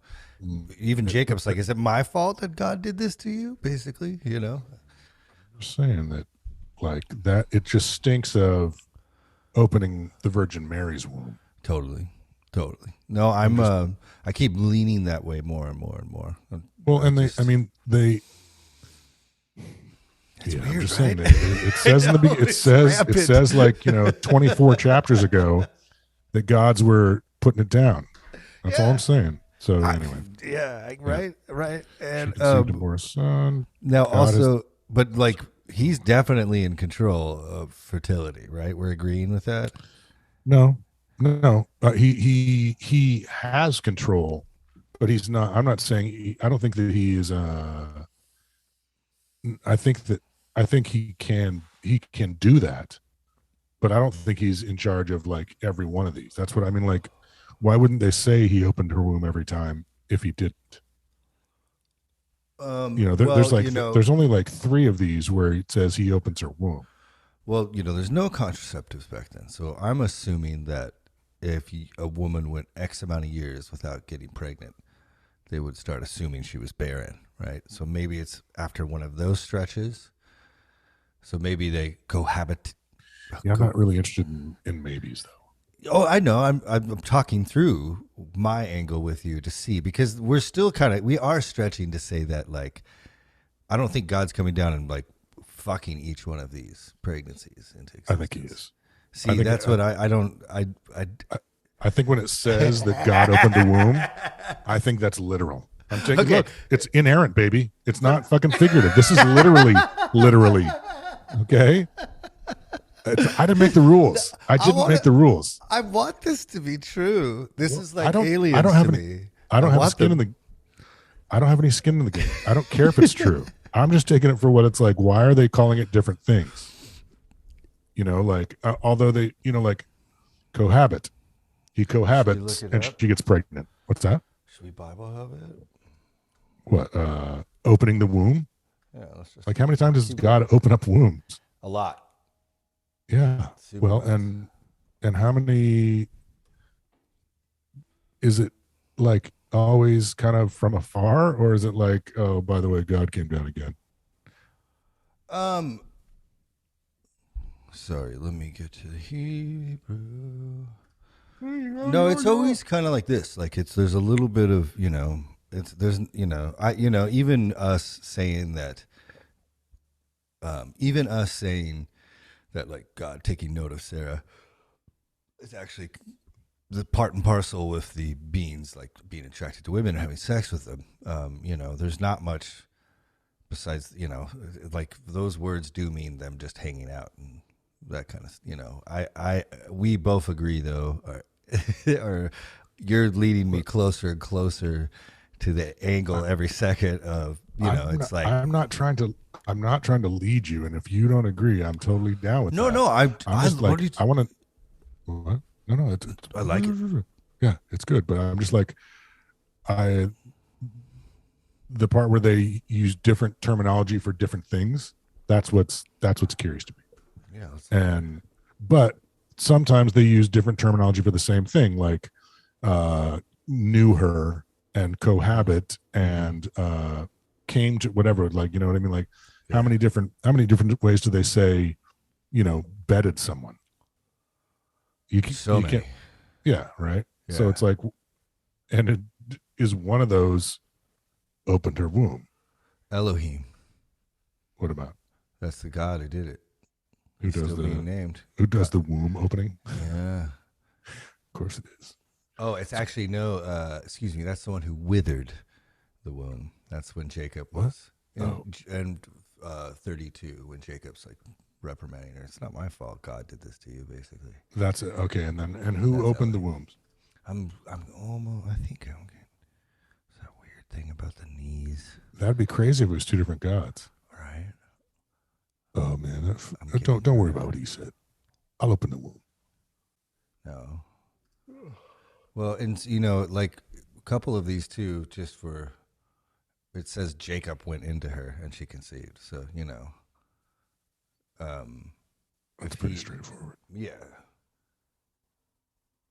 even Jacob's like, is it my fault that God did this to you? Basically, you know. I'm saying that, like, that it just stinks of opening the Virgin Mary's womb. Totally. No, I keep leaning that way more and more and more. Well, and just, I mean, they. It's yeah, weird, I'm just right? saying that it says in the beginning. It says like 24 chapters ago that gods were putting it down. That's all I'm saying. So anyway, right. she And conceived and bore a son. now God also, but like he's definitely in control of fertility, right? We're agreeing with that. No. He has control, but he's not. I'm not saying. I don't think that he is. I think he can do that, but I don't think he's in charge of like every one of these. That's what I mean. Like, why wouldn't they say he opened her womb every time if he didn't? There's like there's only like 3 of these where it says he opens her womb. Well, there's no contraceptives back then, so I'm assuming that if a woman went X amount of years without getting pregnant, they would start assuming she was barren, right? So maybe it's after one of those stretches. So maybe they cohabit. Yeah, I'm not really interested in maybes though. Oh, I know. I'm talking through my angle with you to see, because we're still we are stretching to say that, like, I don't think God's coming down and like fucking each one of these pregnancies into existence. I think he is. See, that's what I don't. I think when it says that God opened a womb, I think that's literal. I'm taking Okay. look. It's inerrant, baby. It's not fucking figurative. This is literally. Okay. I didn't make the rules. I didn't make the rules. I want this to be true. This is like I don't aliens have to any, me. I don't have skin in the. I don't have any skin in the game. I don't care if it's true. I'm just taking it for what it's like. Why are they calling it different things? Like although they, like cohabit. He cohabits and she gets pregnant. What's that? Should we Bible have it? What? Opening the womb? Yeah, let's just. Like how many times does God open up wombs? A lot. Yeah. Super Well, lots. and how many is it, like always kind of from afar, or is it like, oh, by the way, God came down again? Sorry, let me get to the Hebrew. No, it's always kind of like this. Like there's a little bit of, even us saying that, like God taking note of Sarah is actually the part and parcel with the beings, like being attracted to women and having sex with them. There's not much besides, like those words do mean them just hanging out and that kind of, we both agree though, or you're leading me closer and closer to the angle every second of, I'm not trying to lead you, and if you don't agree, I'm totally down with that. I'm just like, I want to. What? No, I like it. Yeah, it's good, but I'm just like, the part where they use different terminology for different things. That's what's curious to me. Yeah, but sometimes they use different terminology for the same thing, like knew her and cohabit and came to whatever, like, you know what I mean? Like how many different ways do they say, bedded someone? You can't. Yeah, right. Yeah. So it's like, and it is one of those opened her womb. Elohim. What about? That's the God who did it. Who He's does still the being named. Who does the womb opening? Yeah. Of course it is. Oh, it's actually no. Excuse me. That's the one who withered the womb. That's when Jacob What? was Oh. and 32 when Jacob's like reprimanding her. It's not my fault. God did this to you, basically. That's it. Okay, and who That's opened the Elohim. wombs? I'm almost. I think I'm getting. It's that weird thing about the knees, That'd be crazy if it was two different gods. right? Oh man, I'm don't worry about what he said. I'll open the womb. No. Well, and like a couple of these too, just for it says Jacob went into her and she conceived. So That's pretty straightforward. Yeah.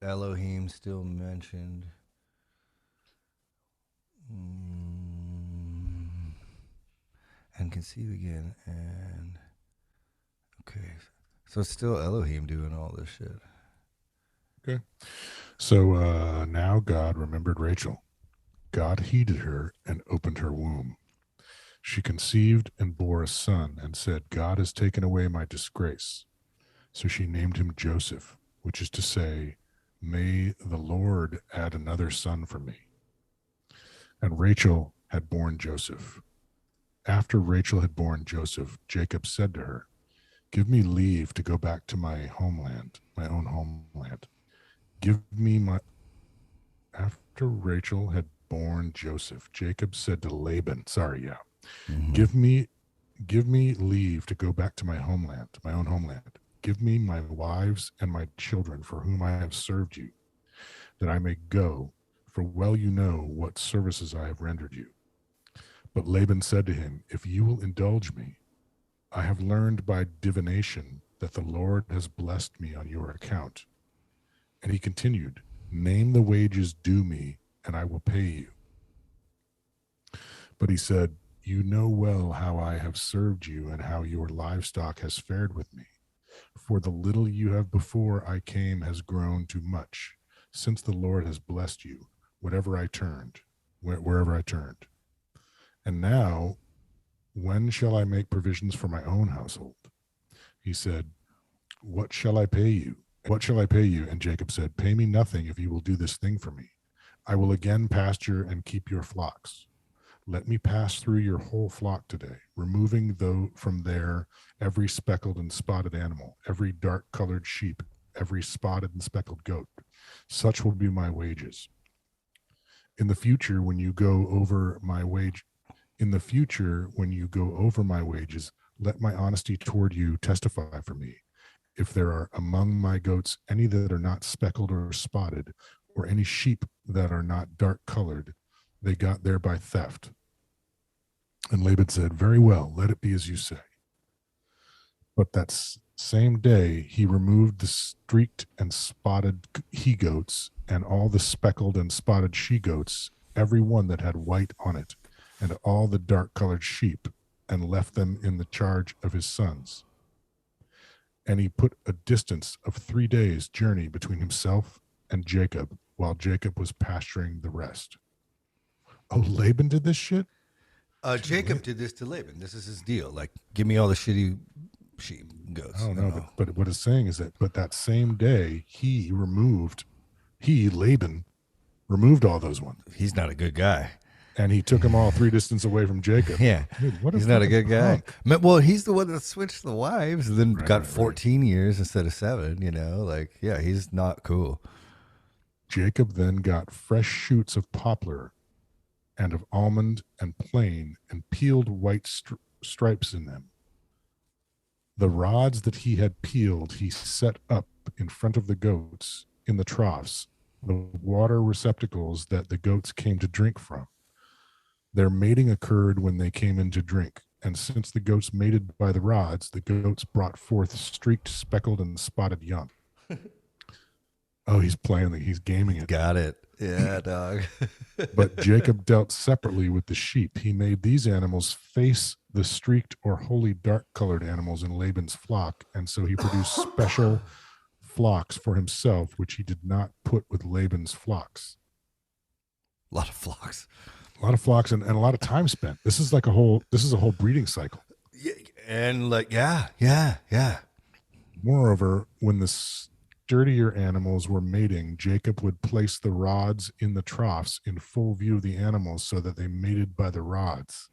Elohim still mentioned. And conceive again. And okay. So it's still Elohim doing all this shit. Okay. So now God remembered Rachel. God heeded her and opened her womb. She conceived and bore a son and said, God has taken away my disgrace. So she named him Joseph, which is to say, may the Lord add another son for me. And Rachel had borne Joseph. After Rachel had borne Joseph, Jacob said to her, give me leave to go back to my homeland, my own homeland. After Rachel had borne Joseph, Jacob said to Laban, give me leave to go back to my homeland, my own homeland. Give me my wives and my children for whom I have served you, that I may go, for well you know what services I have rendered you. But Laban said to him, if you will indulge me, I have learned by divination that the Lord has blessed me on your account. And he continued, name the wages due me, and I will pay you. But he said, you know well how I have served you and how your livestock has fared with me. For the little you have before I came has grown to much, since the Lord has blessed you, wherever I turned. And now, when shall I make provisions for my own household? He said, what shall I pay you? What shall I pay you? And Jacob said, pay me nothing if you will do this thing for me. I will again pasture and keep your flocks. Let me pass through your whole flock today, removing from there every speckled and spotted animal, every dark-colored sheep, every spotted and speckled goat. Such will be my wages. In the future, when you go over my wages, let my honesty toward you testify for me. If there are among my goats any that are not speckled or spotted, or any sheep that are not dark-colored, they got there by theft. And Laban said, very well, let it be as you say. But that same day he removed the streaked and spotted he-goats and all the speckled and spotted she-goats, every one that had white on it, and all the dark-colored sheep, and left them in the charge of his sons. And he put a distance of 3 days' journey between himself and Jacob, while Jacob was pasturing the rest. Oh, Laban did this shit? Jacob did this to Laban. This is his deal. Like, give me all the shitty sheep, goats. I don't know, but what it's saying is but that same day, Laban, removed all those ones. He's not a good guy. And he took them all 3 distance away from Jacob. Yeah. Dude, he's not a good guy. Well, he's the one that switched the wives and then got 14 years instead of 7, he's not cool. Jacob then got fresh shoots of poplar and of almond and plane and peeled white stripes in them. The rods that he had peeled he set up in front of the goats in the troughs, the water receptacles that the goats came to drink from. Their mating occurred when they came in to drink, and since the goats mated by the rods, the goats brought forth streaked, speckled, and spotted young. Oh, he's gaming it. Got it. Yeah, dog. But Jacob dealt separately with the sheep. He made these animals face the streaked or wholly dark-colored animals in Laban's flock, and so he produced special flocks for himself, which he did not put with Laban's flocks. A lot of flocks. A lot of flocks and a lot of time spent. This is a whole breeding cycle. Yeah, and like, yeah. Moreover, when the sturdier animals were mating, Jacob would place the rods in the troughs in full view of the animals so that they mated by the rods.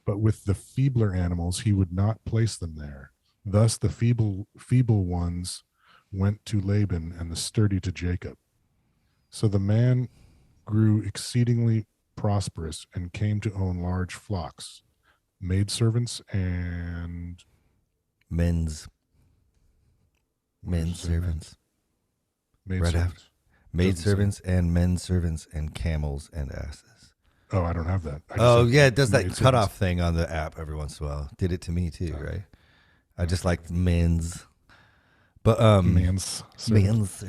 But with the feebler animals, he would not place them there. Thus, the feeble ones went to Laban and the sturdy to Jacob. So the man grew exceedingly prosperous and came to own large flocks, maidservants and Men's servants. Right maidservants. after. Maid servants and men servants and camels and asses. Oh, I don't have that. Oh, yeah, it does that cutoff thing on the app every once in a while. Did it to me too, right? I just like men's. But man's servants.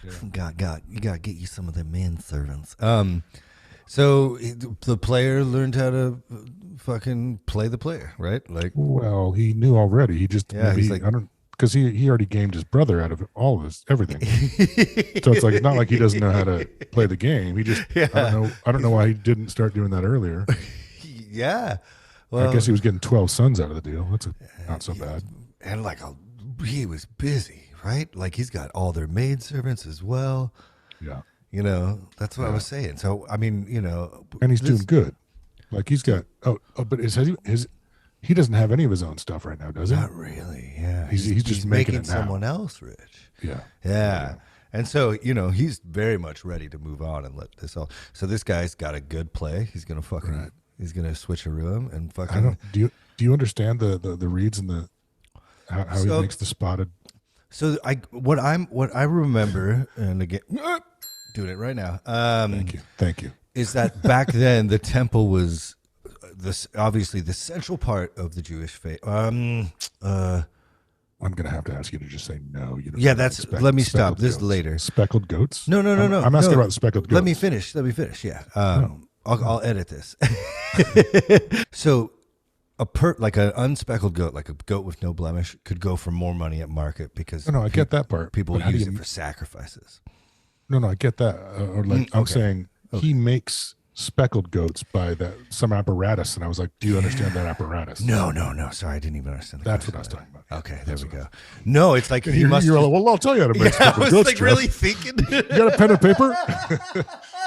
Yeah. You gotta get you some of the men servants. So the player learned how to fucking play the player, right? Like, well, he knew already. He just he's like, I don't, because he already gamed his brother out of all of this everything. So it's like, it's not like he doesn't know how to play the game. He just I don't know why he didn't start doing that earlier. Yeah. Well, I guess he was getting 12 sons out of the deal. That's not so bad. And like he was busy, right? Like he's got all their maidservants as well. Yeah. You know, that's what I was saying. So I mean, you know, and he's doing good. Like he's got but he doesn't have any of his own stuff right now, does he? Not really. Yeah. He's just making it now. Someone else rich. Yeah. And so, you know, he's very much ready to move on and let this all. So this guy's got a good play. He's gonna fucking he's gonna switcheroo him and fucking. Do you understand the reads and the how he makes the spotted? So what I remember, and again, doing it right now. Thank you. Is that back then the temple was obviously the central part of the Jewish faith. I'm gonna have to ask you to just say no. You yeah, that's. Let me stop. This goats. Later. Speckled goats? No. I'm asking about the speckled goats. Let me finish. Yeah. I'll edit this. So, like an unspeckled goat, like a goat with no blemish, could go for more money at market because I get that part. People use it for sacrifices. No, I get that. I'm saying he makes speckled goats by some apparatus, and I was like, "Do you understand that apparatus?" No. Sorry, I didn't even understand. That's what I was talking about. Okay, there we go. No, it's like he must. Well, I'll tell you how to make speckled goats. I was like really thinking. You got a pen and paper?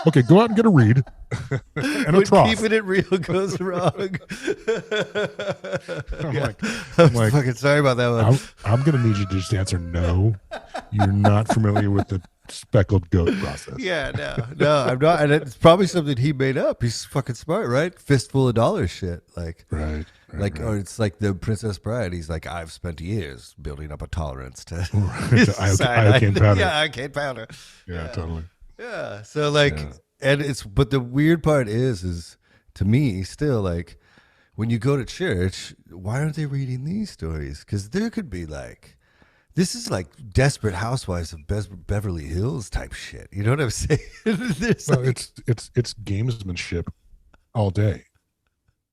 Okay, go out and get a reed and a trough. Keeping it real goes wrong. I'm like, fucking sorry about that one. I'm going to need you to just answer no. You're not familiar with the speckled goat process. Yeah, no, I'm not. And it's probably something he made up. He's fucking smart, right? Fistful of dollars shit. Like, right. Or it's like the Princess Bride. He's like, I've spent years building up a tolerance to iocane powder. Yeah, iocane powder. Yeah, totally. Yeah. So like, but the weird part is to me still like, when you go to church, why aren't they reading these stories? Because there could be like, this is like Desperate Housewives of Beverly Hills type shit. You know what I'm saying? It's gamesmanship all day.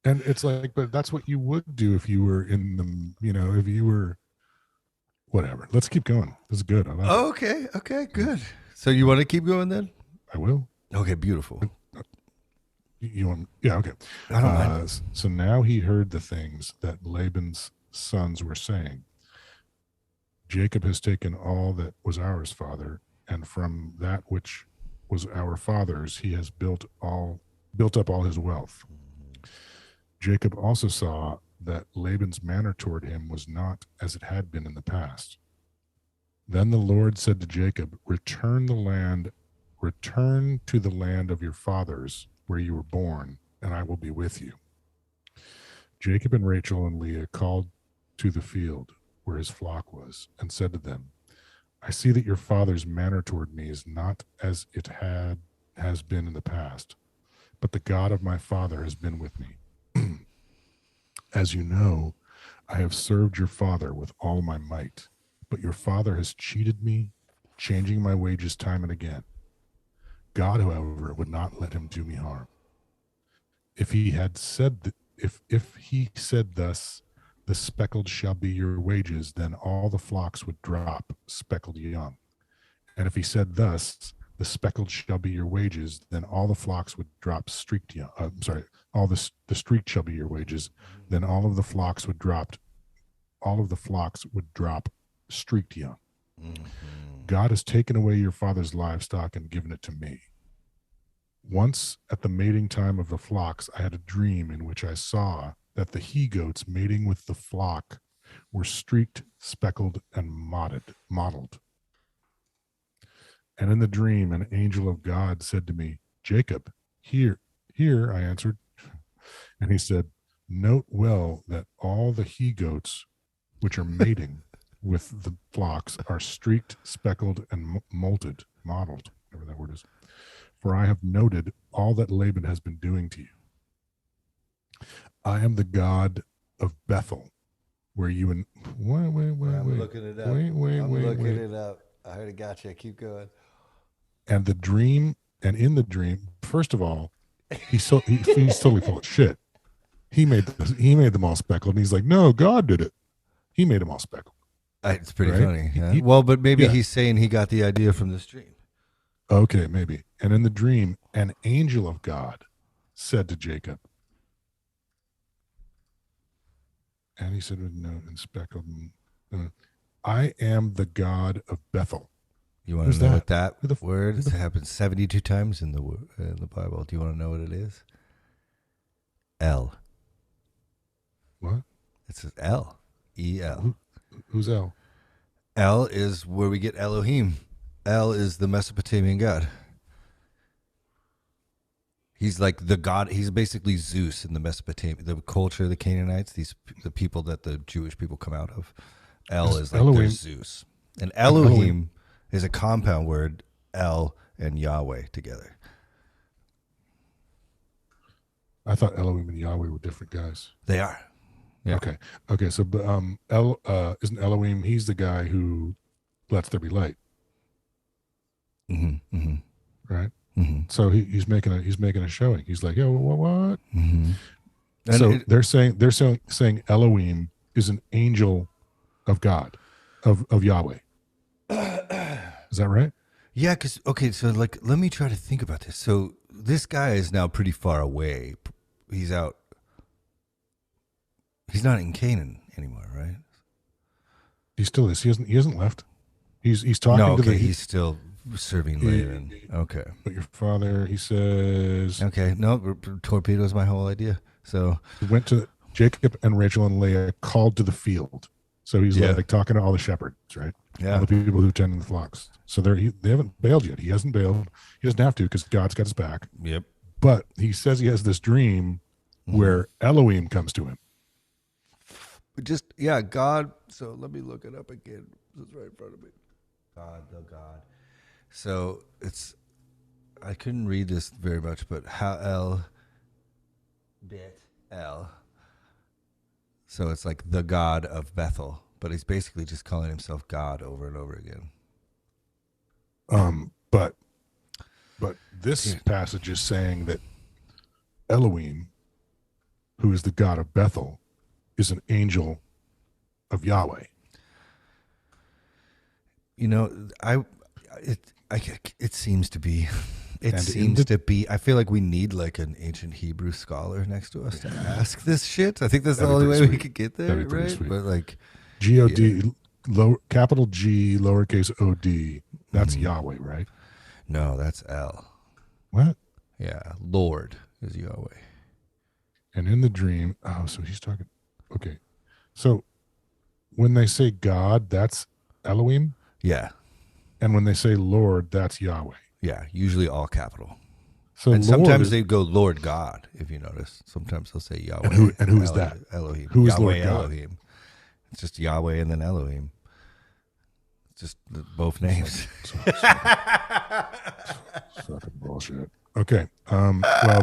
And it's like, but that's what you would do if you were in the, if you were, whatever. Let's keep going. This is good. I like it. Okay, good. So you want to keep going then? I will. Okay, beautiful. You want? Yeah, okay. I don't mind. So now he heard the things that Laban's sons were saying. Jacob has taken all that was ours, father, and from that which was our father's, he has built up all his wealth. Jacob also saw that Laban's manner toward him was not as it had been in the past. Then the Lord said to Jacob, return to the land of your fathers where you were born, and I will be with you. Jacob and Rachel and Leah called to the field where his flock was, and said to them, I see that your father's manner toward me is not as it has been in the past, but the God of my father has been with me. As you know, I have served your father with all my might, but your father has cheated me, changing my wages time and again. God, however, would not let him do me harm. If he said thus, the speckled shall be your wages, then all the flocks would drop speckled young. And if he said thus, the speckled shall be your wages, then all the flocks would drop streaked young. All the streaked shall be your wages, then all of the flocks would drop streaked young. Mm-hmm. God has taken away your father's livestock and given it to me. Once at the mating time of the flocks, I had a dream in which I saw that the he-goats mating with the flock were streaked, speckled, and mottled. And in the dream, an angel of God said to me, Jacob, here, I answered. And he said, note well that all the he-goats which are mating with the flocks are streaked, speckled, and mottled, whatever that word is. For I have noted all that Laban has been doing to you. I am the God of Bethel, where you and wait. I'm looking it up. I'm looking it up. I heard it. Gotcha. Keep going. And in the dream, first of all, he's totally full of shit. He made them all speckled, and he's like, no, God did it. He made them all speckled. It's pretty funny. Yeah? Well, but maybe he's saying he got the idea from this dream. Okay, maybe. And in the dream, an angel of God said to Jacob, and he said, no, and speckled, I am the God of Bethel. You want to know what that word is? It happens 72 times in the Bible. Do you want to know what it is? El. What? It's an El. E-L. Who's El? El is where we get Elohim. El is the Mesopotamian god. He's like the god. He's basically Zeus in the Mesopotamia, the culture of the Canaanites. The people that the Jewish people come out of. El is like their Zeus, and Elohim is a compound word. El and Yahweh together. I thought Elohim and Yahweh were different guys. They are. Yeah. Okay. So, isn't Elohim? He's the guy who lets there be light. Mm-hmm. Mm-hmm. Right. Mm-hmm. So he's making a showing. He's like, yo, what? Mm-hmm. So they're saying Elohim is an angel of God, of Yahweh. Is that right? Yeah. So let me try to think about this. So this guy is now pretty far away. He's out. He's not in Canaan anymore, right? He still is. He hasn't left. He's talking to he's still serving Laban. Okay. But your father, he says. Okay. No, torpedoes my whole idea. So he went to Jacob and Rachel and Leah called to the field. So he's like talking to all the shepherds, right? Yeah. All the people who tend the flocks. So they haven't bailed yet. He hasn't bailed. He doesn't have to because God's got his back. Yep. But he says he has this dream where Elohim comes to him. God. So let me look it up again. It's right in front of me. God, the God. So I couldn't read this very much, but Ha'el bit El. So it's like the God of Bethel, but he's basically just calling himself God over and over again. But this passage is saying that Elohim, who is the God of Bethel, is an angel of Yahweh. You know, it seems to be. It seems to be. I feel like we need like an ancient Hebrew scholar next to us to ask this shit. I think that's the only way we could get there, right? Sweet. But like G-O-D, capital G, lowercase O-D. That's Yahweh, right? No, that's El. What? Yeah, Lord is Yahweh. And in the dream, so he's talking. Okay, so when they say God, that's Elohim. Yeah. And when they say Lord, that's Yahweh. Yeah, usually all capital. So and sometimes they go Lord God, if you notice. Sometimes they'll say Yahweh. And who is that? Elohim. Who is Yahweh, Lord God? Elohim. It's just Yahweh and then Elohim. It's just both names. Fucking bullshit. Okay. Well,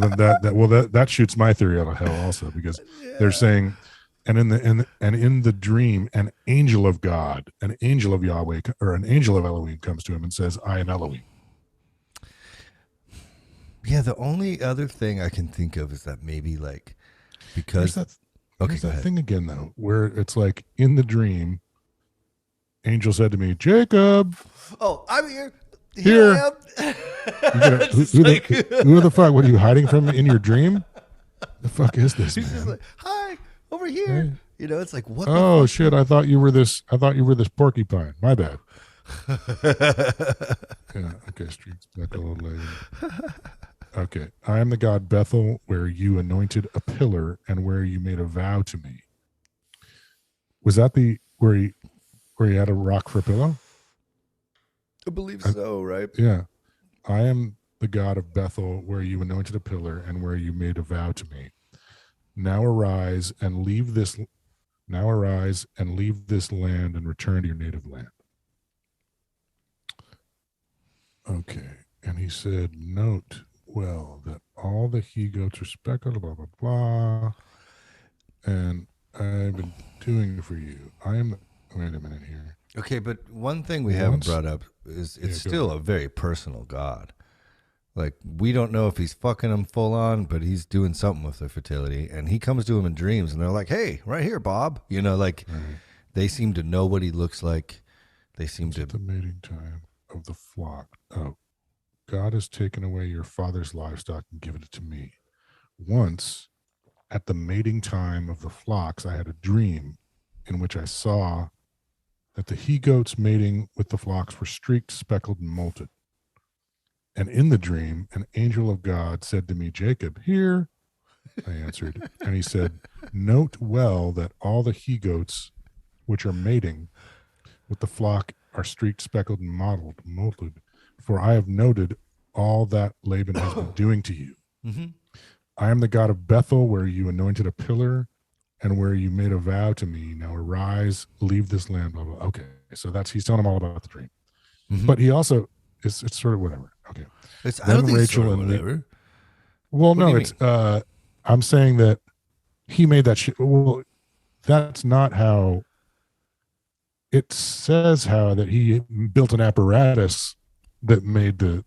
then that shoots my theory out of hell also, because they're saying, and in the dream, an angel of God, an angel of Yahweh, or an angel of Elohim comes to him and says, I am Elohim. Yeah, the only other thing I can think of is that maybe like because there's that thing again though, where it's like in the dream, angel said to me, Jacob. Oh, I'm here. Here. I am. Who the fuck? What are you hiding from in your dream? The fuck is this, He's just man? like, hi, over here. Hey. You know, it's like, what Oh the shit! I thought you were this. I thought you were this porcupine. My bad. Yeah. Okay. Street speckled lady. Okay. I am the god Bethel, where you anointed a pillar and where you made a vow to me. Was that the where he had a rock for a pillow? I believe so, right? Yeah. I am the god of Bethel, where you anointed a pillar and where you made a vow to me. Now arise and leave this. Now arise and leave this land and return to your native land. Okay. And he said, note well that all the he-goats are speckled, blah, blah, blah. And I've been doing for you. I am, wait a minute here. Okay, but one thing we haven't brought up is it's still a very personal God. Like, we don't know if he's fucking them full on, but he's doing something with their fertility. And he comes to him in dreams, and they're like, hey, right here, Bob. You know, like, they seem to know what he looks like. They seem to... the mating time of the flock. Oh, God has taken away your father's livestock and given it to me. Once, at the mating time of the flocks, I had a dream in which I saw that the he-goats mating with the flocks were streaked, speckled, and molted. And in the dream, an angel of God said to me, Jacob, here. I answered. And he said, note well that all the he-goats which are mating with the flock are streaked, speckled, and molted. For I have noted all that Laban has been doing to you. Mm-hmm. I am the God of Bethel, where you anointed a pillar and where you made a vow to me. Now arise, leave this land, blah, blah. Okay. So he's telling him all about the dream. Mm-hmm. But he also, it's sort of whatever. Okay. I don't think Rachel and whatever. Well, no, it's I'm saying that he made that shit. Well, that's not how it says how that he built an apparatus that made the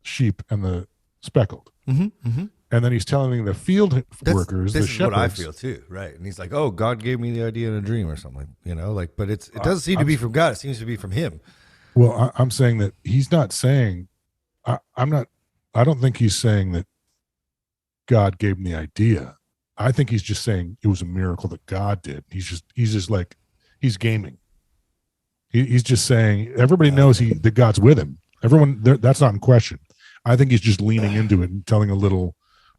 sheep and the speckled. Mm-hmm, mm-hmm. And then he's telling the field workers, the shepherds. This is what I feel too, right? And he's like, "Oh, God gave me the idea in a dream or something," you know. Like, but it doesn't seem to be from God. It seems to be from him. Well, I'm saying that he's not saying. I'm not. I don't think he's saying that God gave him the idea. I think he's just saying it was a miracle that God did. He's just like he's gaming. He's just saying everybody knows that God's with him. Everyone, that's not in question. I think he's just leaning into it and telling a little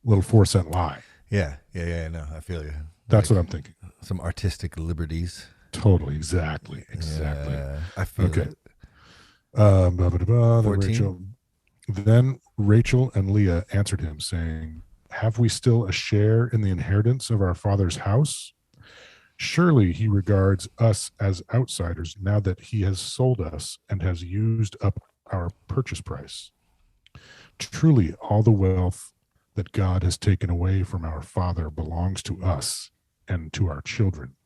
4-cent lie. Yeah. No, I feel you. That's what I'm thinking. Some artistic liberties. Totally. Exactly. Yeah, I feel okay. it. 14? Then Rachel and Leah answered him, saying, have we still a share in the inheritance of our father's house? Surely he regards us as outsiders now that he has sold us and has used up our purchase price. Truly, all the wealth that God has taken away from our father belongs to us and to our children.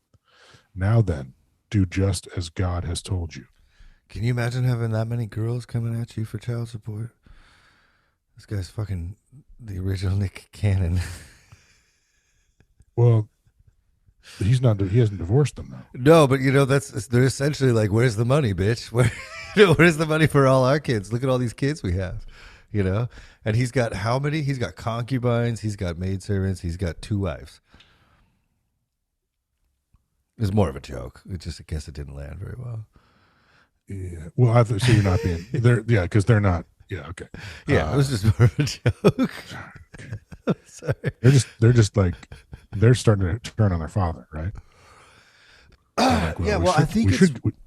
Now then, do just as God has told you. Can you imagine having that many girls coming at you for child support? This guy's fucking the original Nick Cannon. Well, he hasn't divorced them though. No, but they're essentially like, where's the money, bitch? Where's the money for all our kids? Look at all these kids we have, And he's got how many? He's got concubines. He's got maidservants. He's got 2 wives. It's more of a joke. I guess it didn't land very well. Yeah. Well, so you're not being there. Yeah, because they're not. Yeah. Okay. Yeah, it was just more of a joke. Okay. Sorry. They're just like they're starting to turn on their father, right? Like, I think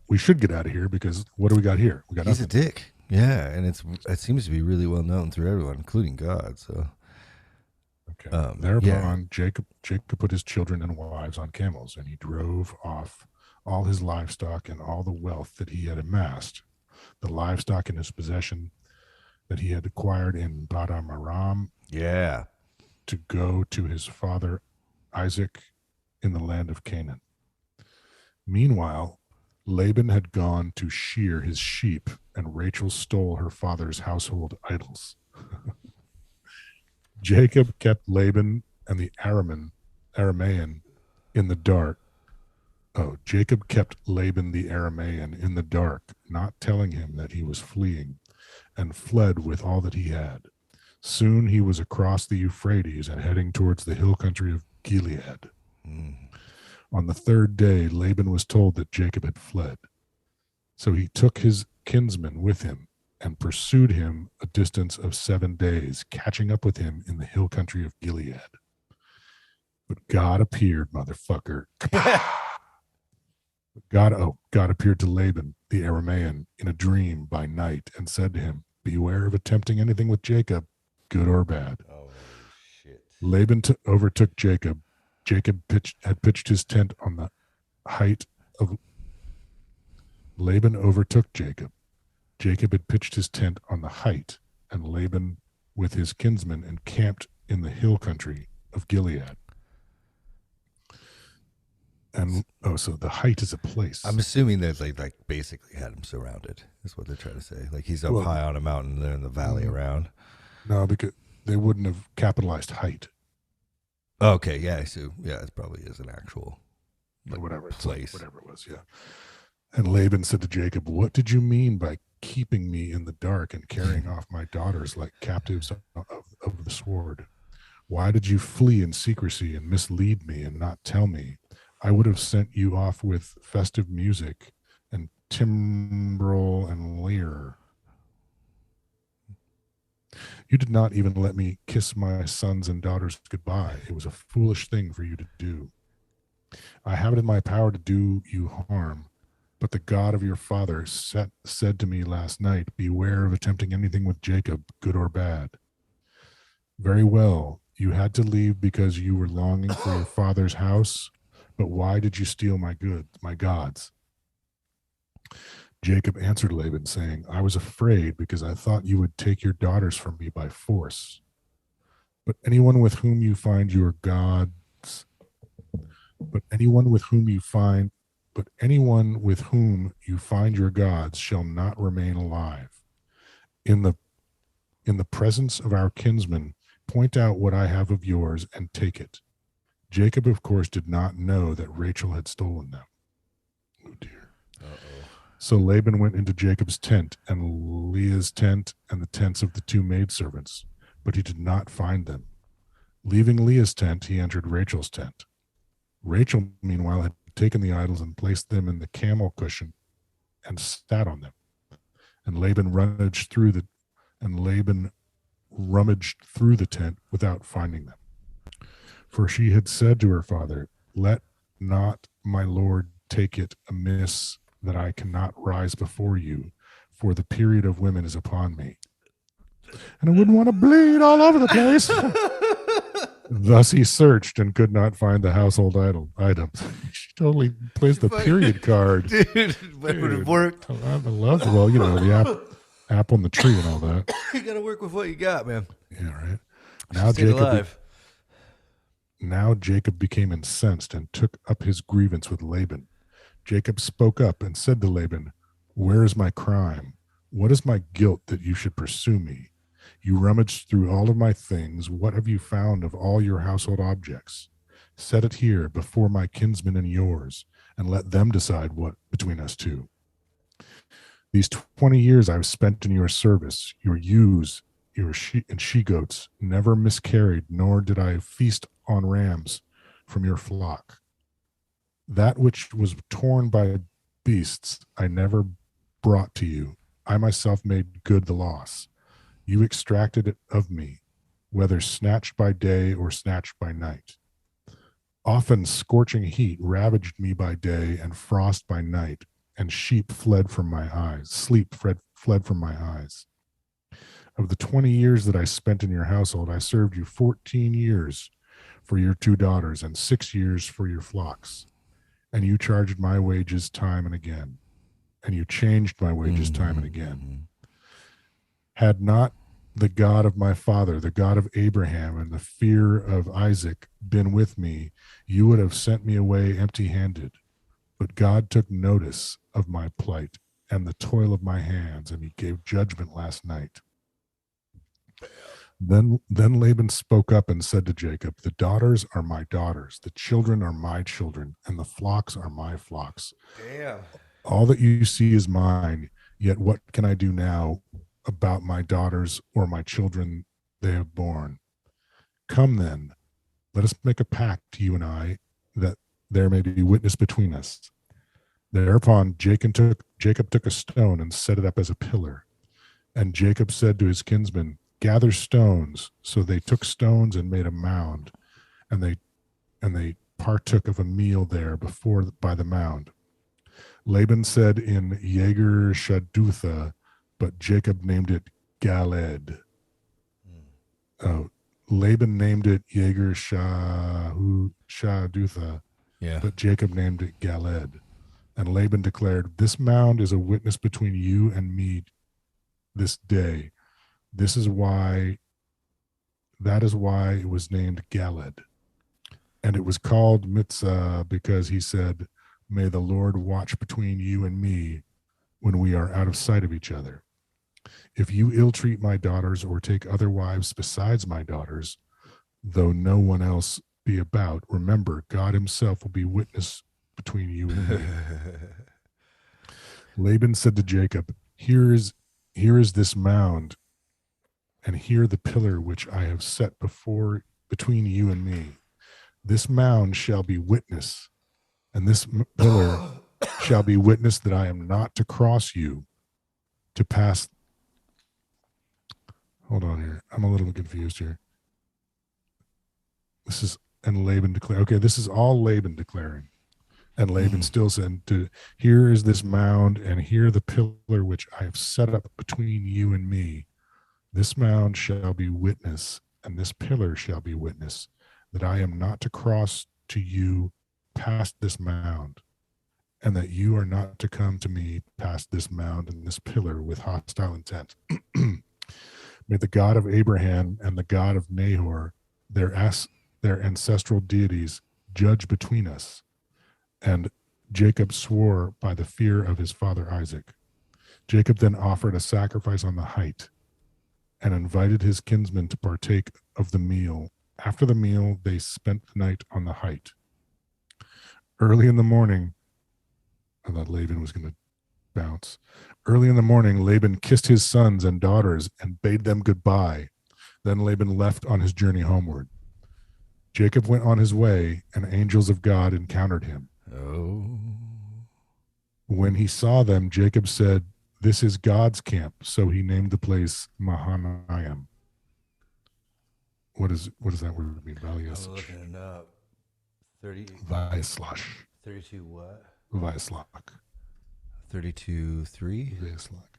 we should get out of here because what do we got here? We got he's nothing. a dick. Yeah, and it seems to be really well known through everyone, including God. So. Okay. Thereupon, Jacob put his children and wives on camels, and he drove off all his livestock and all the wealth that he had amassed, the livestock in his possession that he had acquired in Padam Aram. Yeah. To go to his father Isaac in the land of Canaan. Meanwhile, Laban had gone to shear his sheep, and Rachel stole her father's household idols. Jacob kept Laban and the Aramaean in the dark. Oh, Jacob kept Laban the Aramaean in the dark, not telling him that he was fleeing. and fled with all that he had. Soon he was across the Euphrates and heading towards the hill country of Gilead. On the third day, Laban was told that Jacob had fled. So he took his kinsman with him and pursued him a distance of 7 days, catching up with him in the hill country of Gilead. But God appeared, motherfucker. God appeared to Laban, the Aramean, in a dream by night and said to him, beware of attempting anything with Jacob, good or bad. Oh, shit. Laban overtook Jacob. Jacob had pitched his tent on the height of... Laban overtook Jacob. Jacob had pitched his tent on the height, and Laban with his kinsmen encamped in the hill country of Gilead. And so the height is a place. I'm assuming that like basically had him surrounded. Is what they're trying to say. Like he's up high on a mountain, they're in the valley around. No, because they wouldn't have capitalized height. Okay, yeah, so yeah, it probably is an actual or whatever place. Whatever it was, yeah. And Laban said to Jacob, what did you mean by keeping me in the dark and carrying off my daughters like captives of the sword? Why did you flee in secrecy and mislead me and not tell me? I would have sent you off with festive music and timbrel and lyre. You did not even let me kiss my sons and daughters goodbye. It was a foolish thing for you to do. I have it in my power to do you harm, but the God of your father said to me last night, beware of attempting anything with Jacob, good or bad. Very well, you had to leave because you were longing for your father's house, but why did you steal my goods, my gods? Jacob answered Laban, saying, I was afraid because I thought you would take your daughters from me by force. But anyone with whom you find your gods, but anyone with whom you find your gods shall not remain alive. In the presence of our kinsmen, point out what I have of yours and take it. Jacob, of course, did not know that Rachel had stolen them. Oh, dear. Uh-oh. So Laban went into Jacob's tent and Leah's tent and the tents of the two maidservants, but he did not find them. Leaving Leah's tent, he entered Rachel's tent. Rachel, meanwhile, had taken the idols and placed them in the camel cushion and sat on them. And Laban rummaged through the tent without finding them. For she had said to her father, let not my lord take it amiss that I cannot rise before you, for the period of women is upon me. And I wouldn't want to bleed all over the place. Thus he searched and could not find the household items. She totally plays the period card. Dude, that would have worked. I love it. Well, the apple on the tree and all that. You got to work with what you got, man. Yeah, right. Now Jacob became incensed and took up his grievance with Laban. Jacob spoke up and said to Laban, where is my crime? What is my guilt that you should pursue me? You rummaged through all of my things. What have you found of all your household objects? Set it here before my kinsmen and yours, and let them decide what between us two. These 20 years I've spent in your service. Your ewes, your she-goats never miscarried, nor did I feast on rams from your flock. That which was torn by beasts I never brought to you. I myself made good the loss. You extracted it of me, whether snatched by day or snatched by night. Often scorching heat ravaged me by day and frost by night, and sheep fled from my eyes. Sleep fled from my eyes. Of the 20 years that I spent in your household, I served you 14 years for your 2 daughters and 6 years for your flocks. And you charged my wages time and again. And you changed my wages time and again. Had not the God of my father, the God of Abraham, and the fear of Isaac been with me, you would have sent me away empty-handed. But God took notice of my plight and the toil of my hands, and he gave judgment last night. Then Laban spoke up and said to Jacob, the daughters are my daughters, the children are my children, and the flocks are my flocks. Damn. All that you see is mine, yet what can I do now about my daughters or my children they have borne. Come then, let us make a pact, you and I, that there may be witness between us. Thereupon Jacob took a stone and set it up as a pillar. And Jacob said to his kinsmen, gather stones. So they took stones and made a mound, and they partook of a meal there by the mound. Laban said in Yeger Shadutha, but Jacob named it Galed. Laban named it Yeger Shadutha, Yeah. but Jacob named it Galed. And Laban declared, this mound is a witness between you and me this day. That is why it was named Galed. And it was called Mitzvah because he said, may the Lord watch between you and me when we are out of sight of each other. If you ill-treat my daughters or take other wives besides my daughters, though no one else be about, remember, God himself will be witness between you and me. Laban said to Jacob, here is this mound, and here the pillar which I have set between you and me. This mound shall be witness, and this pillar shall be witness that I am not to cross you to pass. Hold on here. I'm a little confused here. And Laban declared, okay, this is all Laban declaring. And Laban still said, here is this mound, and here the pillar which I have set up between you and me. This mound shall be witness, and this pillar shall be witness, that I am not to cross to you past this mound, and that you are not to come to me past this mound and this pillar with hostile intent. May the God of Abraham and the God of Nahor, their ancestral deities, judge between us. And Jacob swore by the fear of his father Isaac. Jacob then offered a sacrifice on the height and invited his kinsmen to partake of the meal. After the meal, they spent the night on the height. Early in the morning, I thought Laban was going to bounce. Early in the morning, Laban kissed his sons and daughters and bade them goodbye. Then Laban left on his journey homeward. Jacob went on his way, and angels of God encountered him. Oh. When he saw them, Jacob said, this is God's camp. So he named the place Mahanaim. What does that word mean? I'm looking it up. 32 what? Vaislak. 32-3? Vaislak.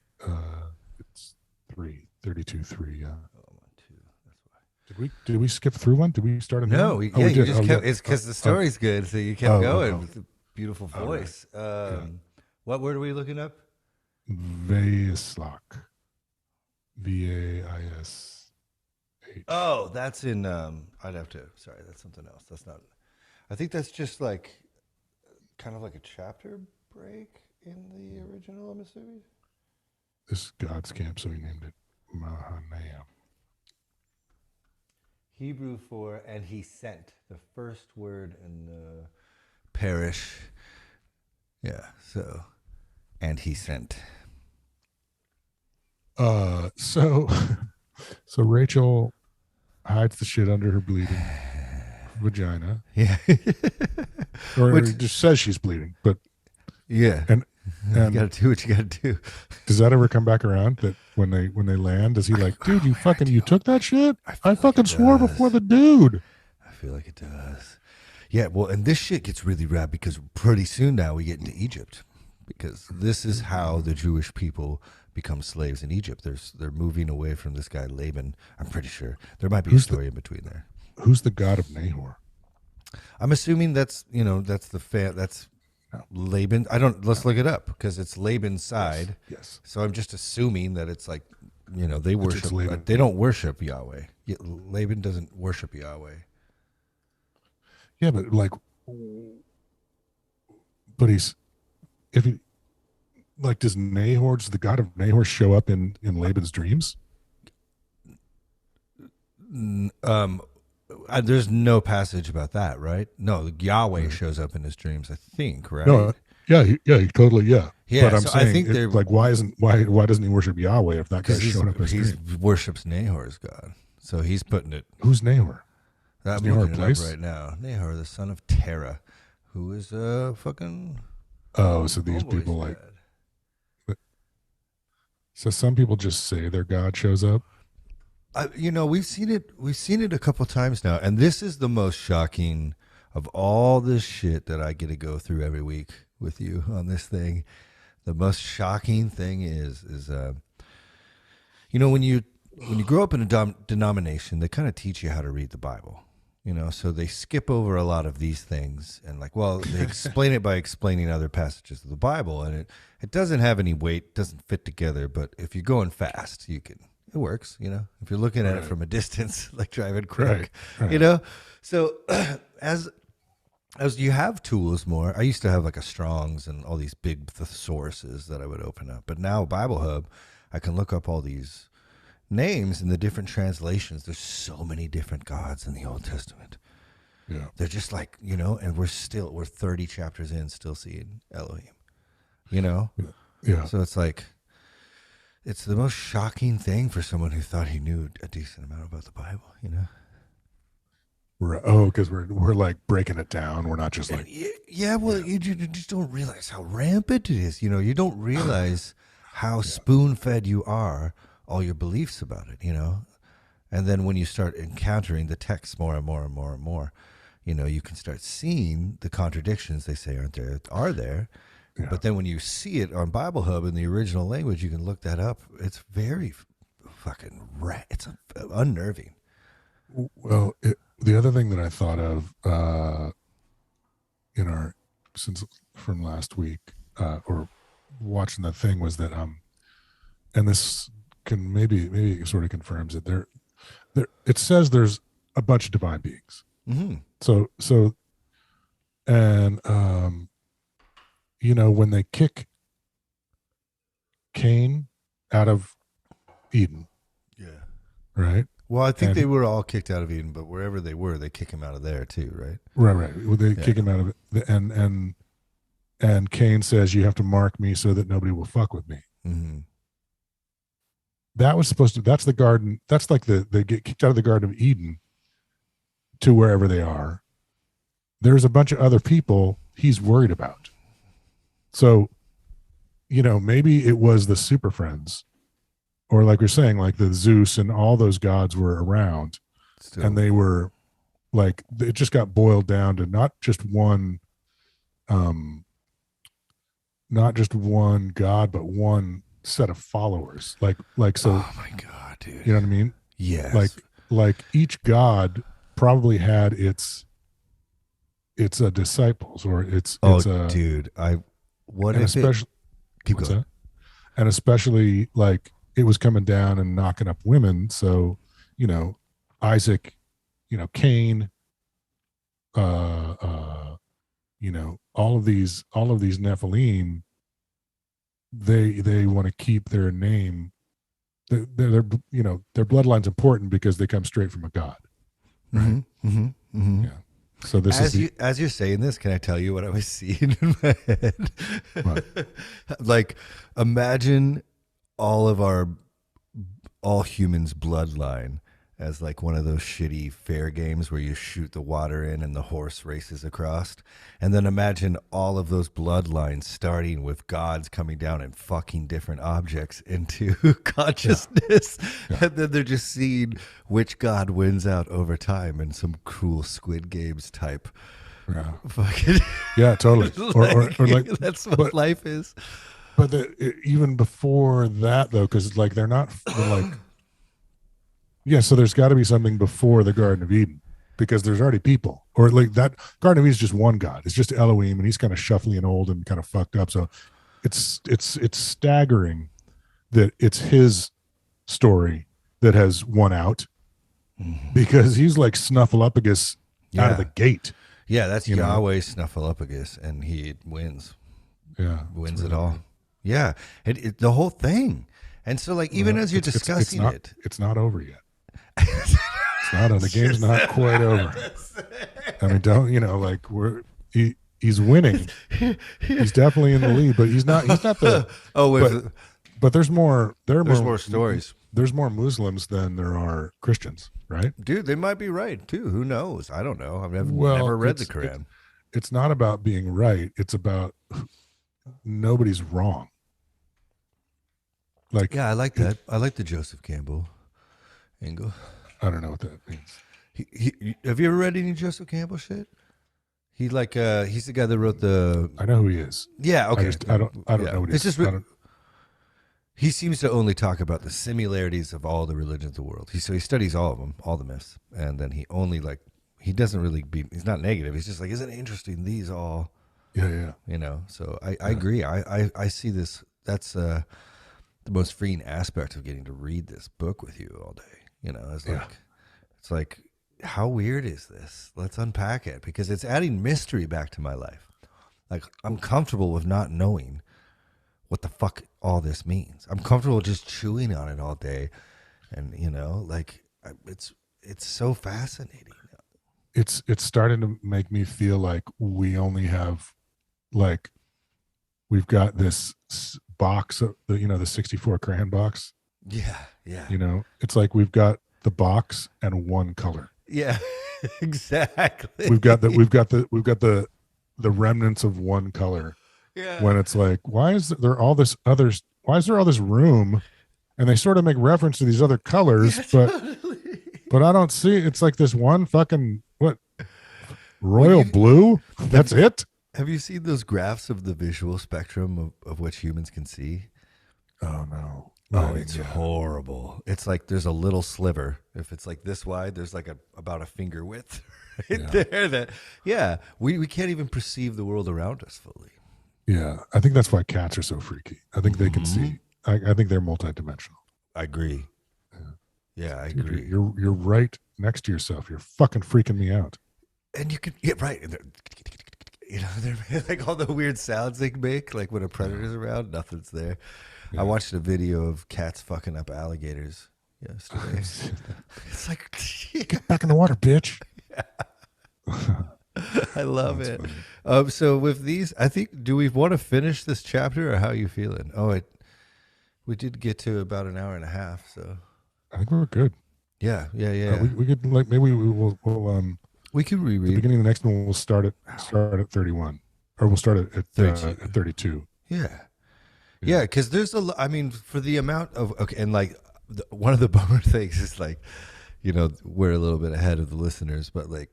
It's 32-3, yeah. Oh, I'm on 2. That's why. Did we skip through one? Did we start a new No, one? we We just did. kept, it's because the story's good, so you kept going with a beautiful Oh, voice. What word are we looking up? Vaislak. Vaish. Oh, that's in, I'd have to, sorry, that's something else. That's not, I think that's just like, kind of like a chapter break in the original, I'm assuming. This is God's camp, so he named it Mahanaim. Hebrew for, and he sent, the first word in the parish. Yeah, so, and he sent. So Rachel hides the shit under her bleeding vagina. Yeah. Or just says she's bleeding, but yeah. and you gotta do what you gotta do. Does that ever come back around? That when they land, is he like, dude, you took that shit? I fucking swore before the dude. I feel like it does. Yeah, well, and this shit gets really rad because pretty soon now we get into Egypt, because this is how the Jewish people become slaves in Egypt. They're moving away from this guy Laban. I'm pretty sure there might be a story in between there. Who's the god of Nahor? I'm assuming that's that's Laban. Let's look it up because it's Laban's side. Yes. So I'm just assuming that it's like, they worship. Laban. They don't worship Yahweh. Laban doesn't worship Yahweh. Yeah, but does the god of Nahor show up in Laban's dreams? There's no passage about that, right? No, Yahweh shows up in his dreams, I think, right? No, he totally, yeah. Yeah, but I'm so saying, I think they're like, why doesn't he worship Yahweh if that because guy's showing up in his he dream? worships Nahor's god, so he's putting it. Who's Nahor? Is I'm Nahor a looking it up place? right now. Nahor, the son of Terah, who is fucking Oh, so these homeboy's people like. dad. So some people just say their God shows up. We've seen it. We've seen it a couple times now, and this is the most shocking of all this shit that I get to go through every week with you on this thing. The most shocking thing is when you grow up in a denomination, they kind of teach you how to read the Bible. So they skip over a lot of these things and they explain it by explaining other passages of the Bible, and it doesn't have any weight, doesn't fit together. But if you're going fast, it works, if you're looking at it from a distance, like driving quick, Right. So as you have tools more, I used to have like a Strong's and all these big thesaurus that I would open up. But now Bible Hub, I can look up all these names in the different translations. There's so many different gods in the Old Testament. Yeah. They're just like, and we're 30 chapters in, still seeing Elohim, Yeah. So it's like, it's the most shocking thing for someone who thought he knew a decent amount about the Bible, Because we're like breaking it down. We're not just like. Yeah, well, you just don't realize how rampant it is. You don't realize how spoon-fed you are, all your beliefs about it, And then when you start encountering the text more and more and more and more, you can start seeing the contradictions they say are there. Yeah. But then when you see it on Bible Hub in the original language, you can look that up. It's very fucking it's unnerving. Well, the other thing that I thought of since from last week or watching that thing was that and this can maybe sort of confirms it. There it says there's a bunch of divine beings. Mm-hmm. So and when they kick Cain out of Eden, Yeah. right? Well, I think they were all kicked out of Eden, but wherever they were, they kick him out of there too, right? Right. Well, they kick him out of it, and Cain says, "You have to mark me so that nobody will fuck with me." Mm-hmm. That was supposed to. That's the garden. That's like they get kicked out of the Garden of Eden to wherever they are. There's a bunch of other people he's worried about. So, maybe it was the super friends, or like we're saying, like the Zeus and all those gods were around, and they were like, it just got boiled down to not just one god, but one set of followers. Like so. Oh my God, dude! You know what I mean? Yes. Like each god probably had its disciples, or dude, keep going. That? And especially like it was coming down and knocking up women. So, Isaac, Cain, all of these Nephilim, they want to keep their name. Their bloodline's important because they come straight from a god. Right. Mm-hmm. Mm-hmm. Mm-hmm. Yeah. So this as you're saying this, can I tell you what I was seeing in my head? What? Like, imagine all humans' bloodline as like one of those shitty fair games where you shoot the water in and the horse races across. And then imagine all of those bloodlines starting with gods coming down and fucking different objects into consciousness. Yeah. And then they're just seeing which god wins out over time in some cruel Squid Games type. Yeah. Fucking yeah, totally. or like that's what life is. But even before that, though, because like they're like. Yeah, so there's got to be something before the Garden of Eden, because there's already people, or like that Garden of Eden is just one God. It's just Elohim, and he's kind of shuffly and old and kind of fucked up. So it's staggering that it's his story that has won out, because he's like Snuffleupagus out of the gate. Yeah, that's Yahweh Snuffleupagus, and he wins. Yeah, wins it all. Yeah, the whole thing. And so, like, even as you're discussing it's not over yet. It's not. The game's not quite over. I mean, don't like he's winning. He's definitely in the lead, but he's not the. Oh, But there's more. there's more stories. There's more Muslims than there are Christians, right? Dude, they might be right too. Who knows? I don't know. I've Well, never read the Quran. It's not about being right. It's about nobody's wrong. Like, Yeah, I like that. I like the Joseph Campbell angle. I don't know what that means. Have you ever read any Joseph Campbell shit? He's the guy that wrote the. I know who he is. Yeah, okay. I don't know what he is. It's just he seems to only talk about the similarities of all the religions of the world. He studies all of them, all the myths, and then he only he doesn't really he's not negative. He's just like, isn't it interesting? These all. Yeah. So I agree. I see this. That's the most freeing aspect of getting to read this book with you all day. It's like, how weird is this? Let's unpack it, because it's adding mystery back to my life. Like, I'm comfortable with not knowing what the fuck all this means. I'm comfortable just chewing on it all day, and it's so fascinating. It's starting to make me feel like we only have, like, we've got this box of the 64 crayon box. Yeah. It's like we've got the box and one color. Yeah, exactly. We've got the remnants of one color. Yeah. When it's like, why is there all this room, and they sort of make reference to these other colors, but I don't see. It's like this one fucking royal blue. That's it. Have you seen those graphs of the visual spectrum of which humans can see? Oh no. Oh, it's horrible. It's like there's a little sliver. If it's like this wide, there's like about a finger width there. We can't even perceive the world around us fully. Yeah, I think that's why cats are so freaky. I think they can see. I think they're multidimensional. I agree. Yeah, I agree. You're right next to yourself. You're fucking freaking me out. And you can get right. They're like all the weird sounds they make, like when a predator's around, nothing's there. Yeah. I watched a video of cats fucking up alligators yesterday. It's like, get back in the water, bitch. I love it. So with these, I think, do we want to finish this chapter, or how are you feeling? We did get to about an hour and a half, so I think we're good. Yeah. We could, like, maybe we'll we can reread. The beginning of the next one, we'll start at 31, or we'll start at 32. Yeah, because there's for the amount of and like one of the bummer things is, like, we're a little bit ahead of the listeners, but like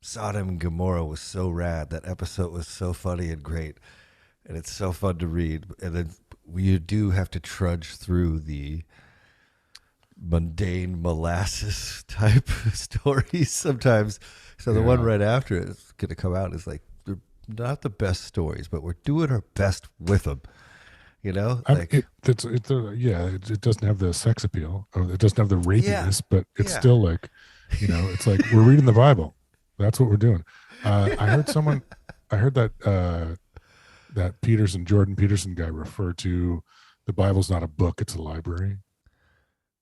Sodom and Gomorrah was so rad. That episode was so funny and great, and it's so fun to read. And then we do have to trudge through the mundane molasses type stories sometimes. So the one right after it is going to come out is like, they're not the best stories, but we're doing our best with them. It doesn't have the sex appeal, or it doesn't have the rapiness, but it's still like, it's like we're reading the Bible. That's what we're doing. I heard that Jordan Peterson guy refer to the Bible's not a book; it's a library.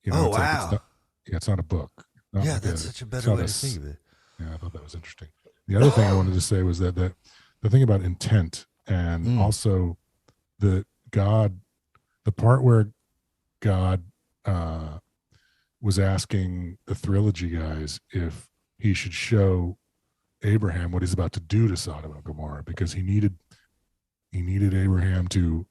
Wow! It's not a book. That's such a better way to think of it. Yeah, I thought that was interesting. The other thing I wanted to say was that the thing about intent, and also the part where God was asking the Trilogy guys if he should show Abraham what he's about to do to Sodom and Gomorrah, because he needed Abraham to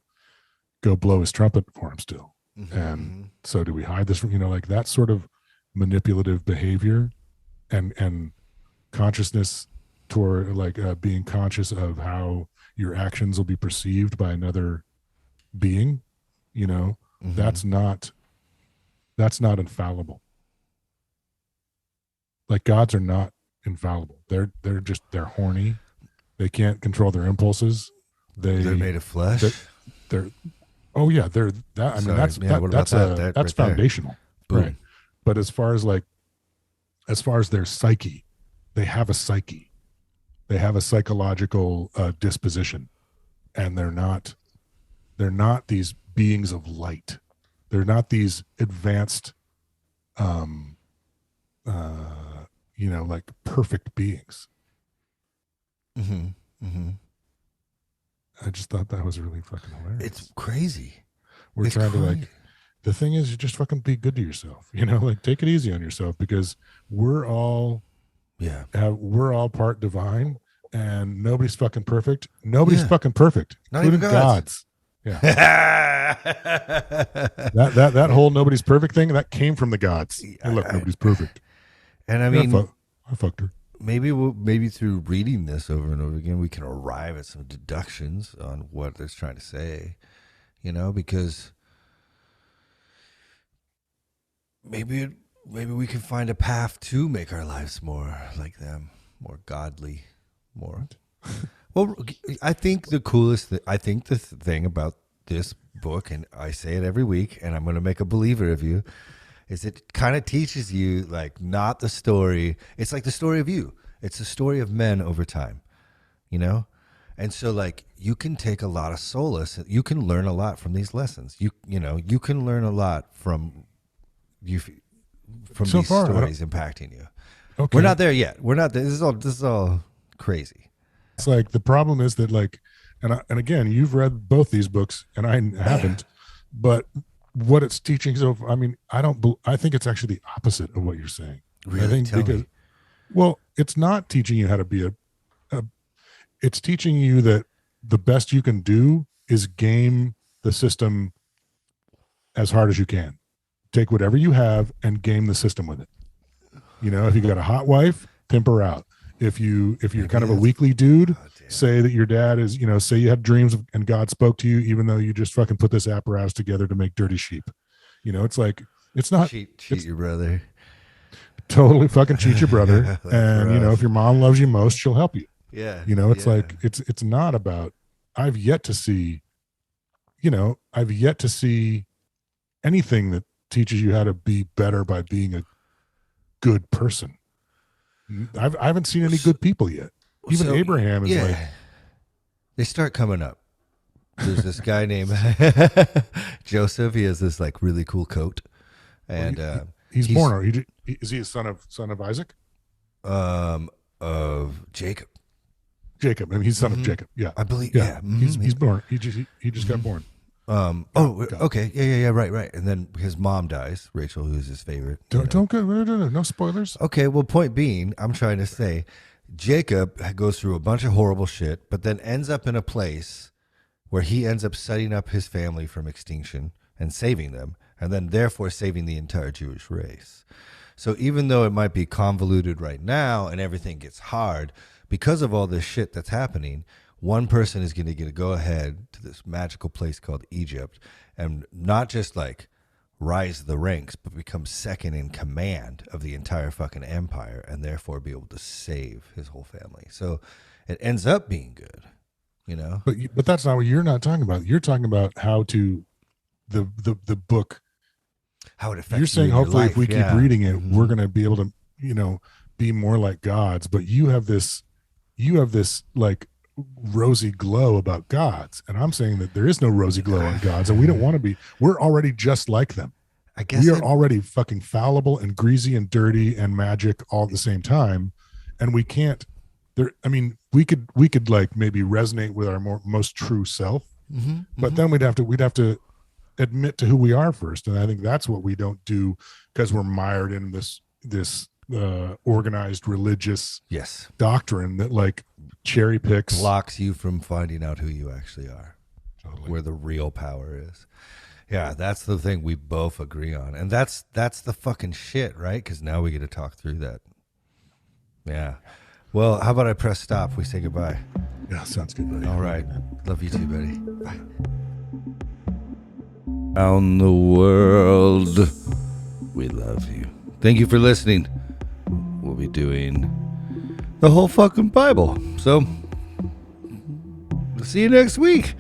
go blow his trumpet for him still. And so do we hide this from, like that sort of manipulative behavior and consciousness toward, like, being conscious of how your actions will be perceived by another being, that's not infallible. Like, gods are not infallible. They're horny. They can't control their impulses. They're made of flesh. They're that. I mean, that's foundational, right? But as far as their psyche, they have a psyche. They have a psychological disposition, and they're not these beings of light. They're not these advanced, like perfect beings. I just thought that was really fucking hilarious. It's crazy. We're It's trying to crazy. like, the thing is, you just fucking be good to yourself, like take it easy on yourself, because we're all part divine, and nobody's fucking perfect. Nobody's Yeah. fucking perfect, Not including even gods. Yeah. that whole nobody's perfect thing, that came from the gods. Hey, look, nobody's perfect. And I mean, I fucked her. maybe through reading this over and over again, we can arrive at some deductions on what it's trying to say, because maybe we can find a path to make our lives more like them, more godly, more. Well, I think the thing about this book, and I say it every week, and I'm going to make a believer of you, is it kind of teaches you, like, not the story. It's like the story of you. It's the story of men over time, And so, like, you can take a lot of solace. You can learn a lot from these lessons. You can learn a lot from these stories impacting you. Okay. We're not there yet. We're not there. This is all crazy. It's like, the problem is that, like, and again, you've read both these books and I haven't, but what it's teaching. So, I mean, I think it's actually the opposite of what you're saying. Really? I think well, it's not teaching you how to be it's teaching you that the best you can do is game the system as hard as you can. Take whatever you have and game the system with it. If you got a hot wife, pimp her out. If you're kind of a weakly dude, say that your dad is, say you had dreams and God spoke to you, even though you just fucking put this apparatus together to make dirty sheep. It's like, it's not cheat your brother. Totally fucking cheat your brother. And rough. If your mom loves you most, she'll help you. Yeah. It's like, it's not about, I've yet to see anything that teaches you how to be better by being a good person. I haven't seen any good people yet. Even Abraham is like, they start coming up. There's this guy named Joseph. He has this, like, really cool coat, and he's born. Is he a son of Isaac? Of Jacob. Jacob, and he's son of Jacob. Yeah, I believe. Yeah, he's born. He just got born. Okay, yeah, right. And then his mom dies, Rachel, who's his favorite. Don't go. No spoilers. Okay, well, point being, I'm trying to say, Jacob goes through a bunch of horrible shit, but then ends up in a place where he ends up setting up his family from extinction and saving them, and then therefore saving the entire Jewish race. So even though it might be convoluted right now and everything gets hard, because of all this shit that's happening, one person is going to get a go ahead to this magical place called Egypt, and not just, like, rise the ranks, but become second in command of the entire fucking empire, and therefore be able to save his whole family. So it ends up being good, But that's not what you're not talking about. You're talking about how to the book. How it affects. You're saying hopefully if we keep reading it, we're going to be able to be more like gods. But you have this like rosy glow about gods, and I'm saying that there is no rosy glow on gods, and we don't want to be. We're already just like them. I guess we are already fucking fallible and greasy and dirty and magic all at the same time, and we can't. We could like maybe resonate with our most true self, but then we'd have to admit to who we are first, and I think that's what we don't do because we're mired in this organized religious doctrine that, like, cherry picks, blocks you from finding out who you actually are, where the real power is. Yeah, that's the thing we both agree on, and that's the fucking shit, right? Because now we get to talk through that. Yeah. Well, how about I press stop? We say goodbye. Yeah, sounds good, buddy. All right. Love you too, buddy. Bye. Around the world, we love you. Thank you for listening. We'll be doing the whole fucking Bible. So, see you next week.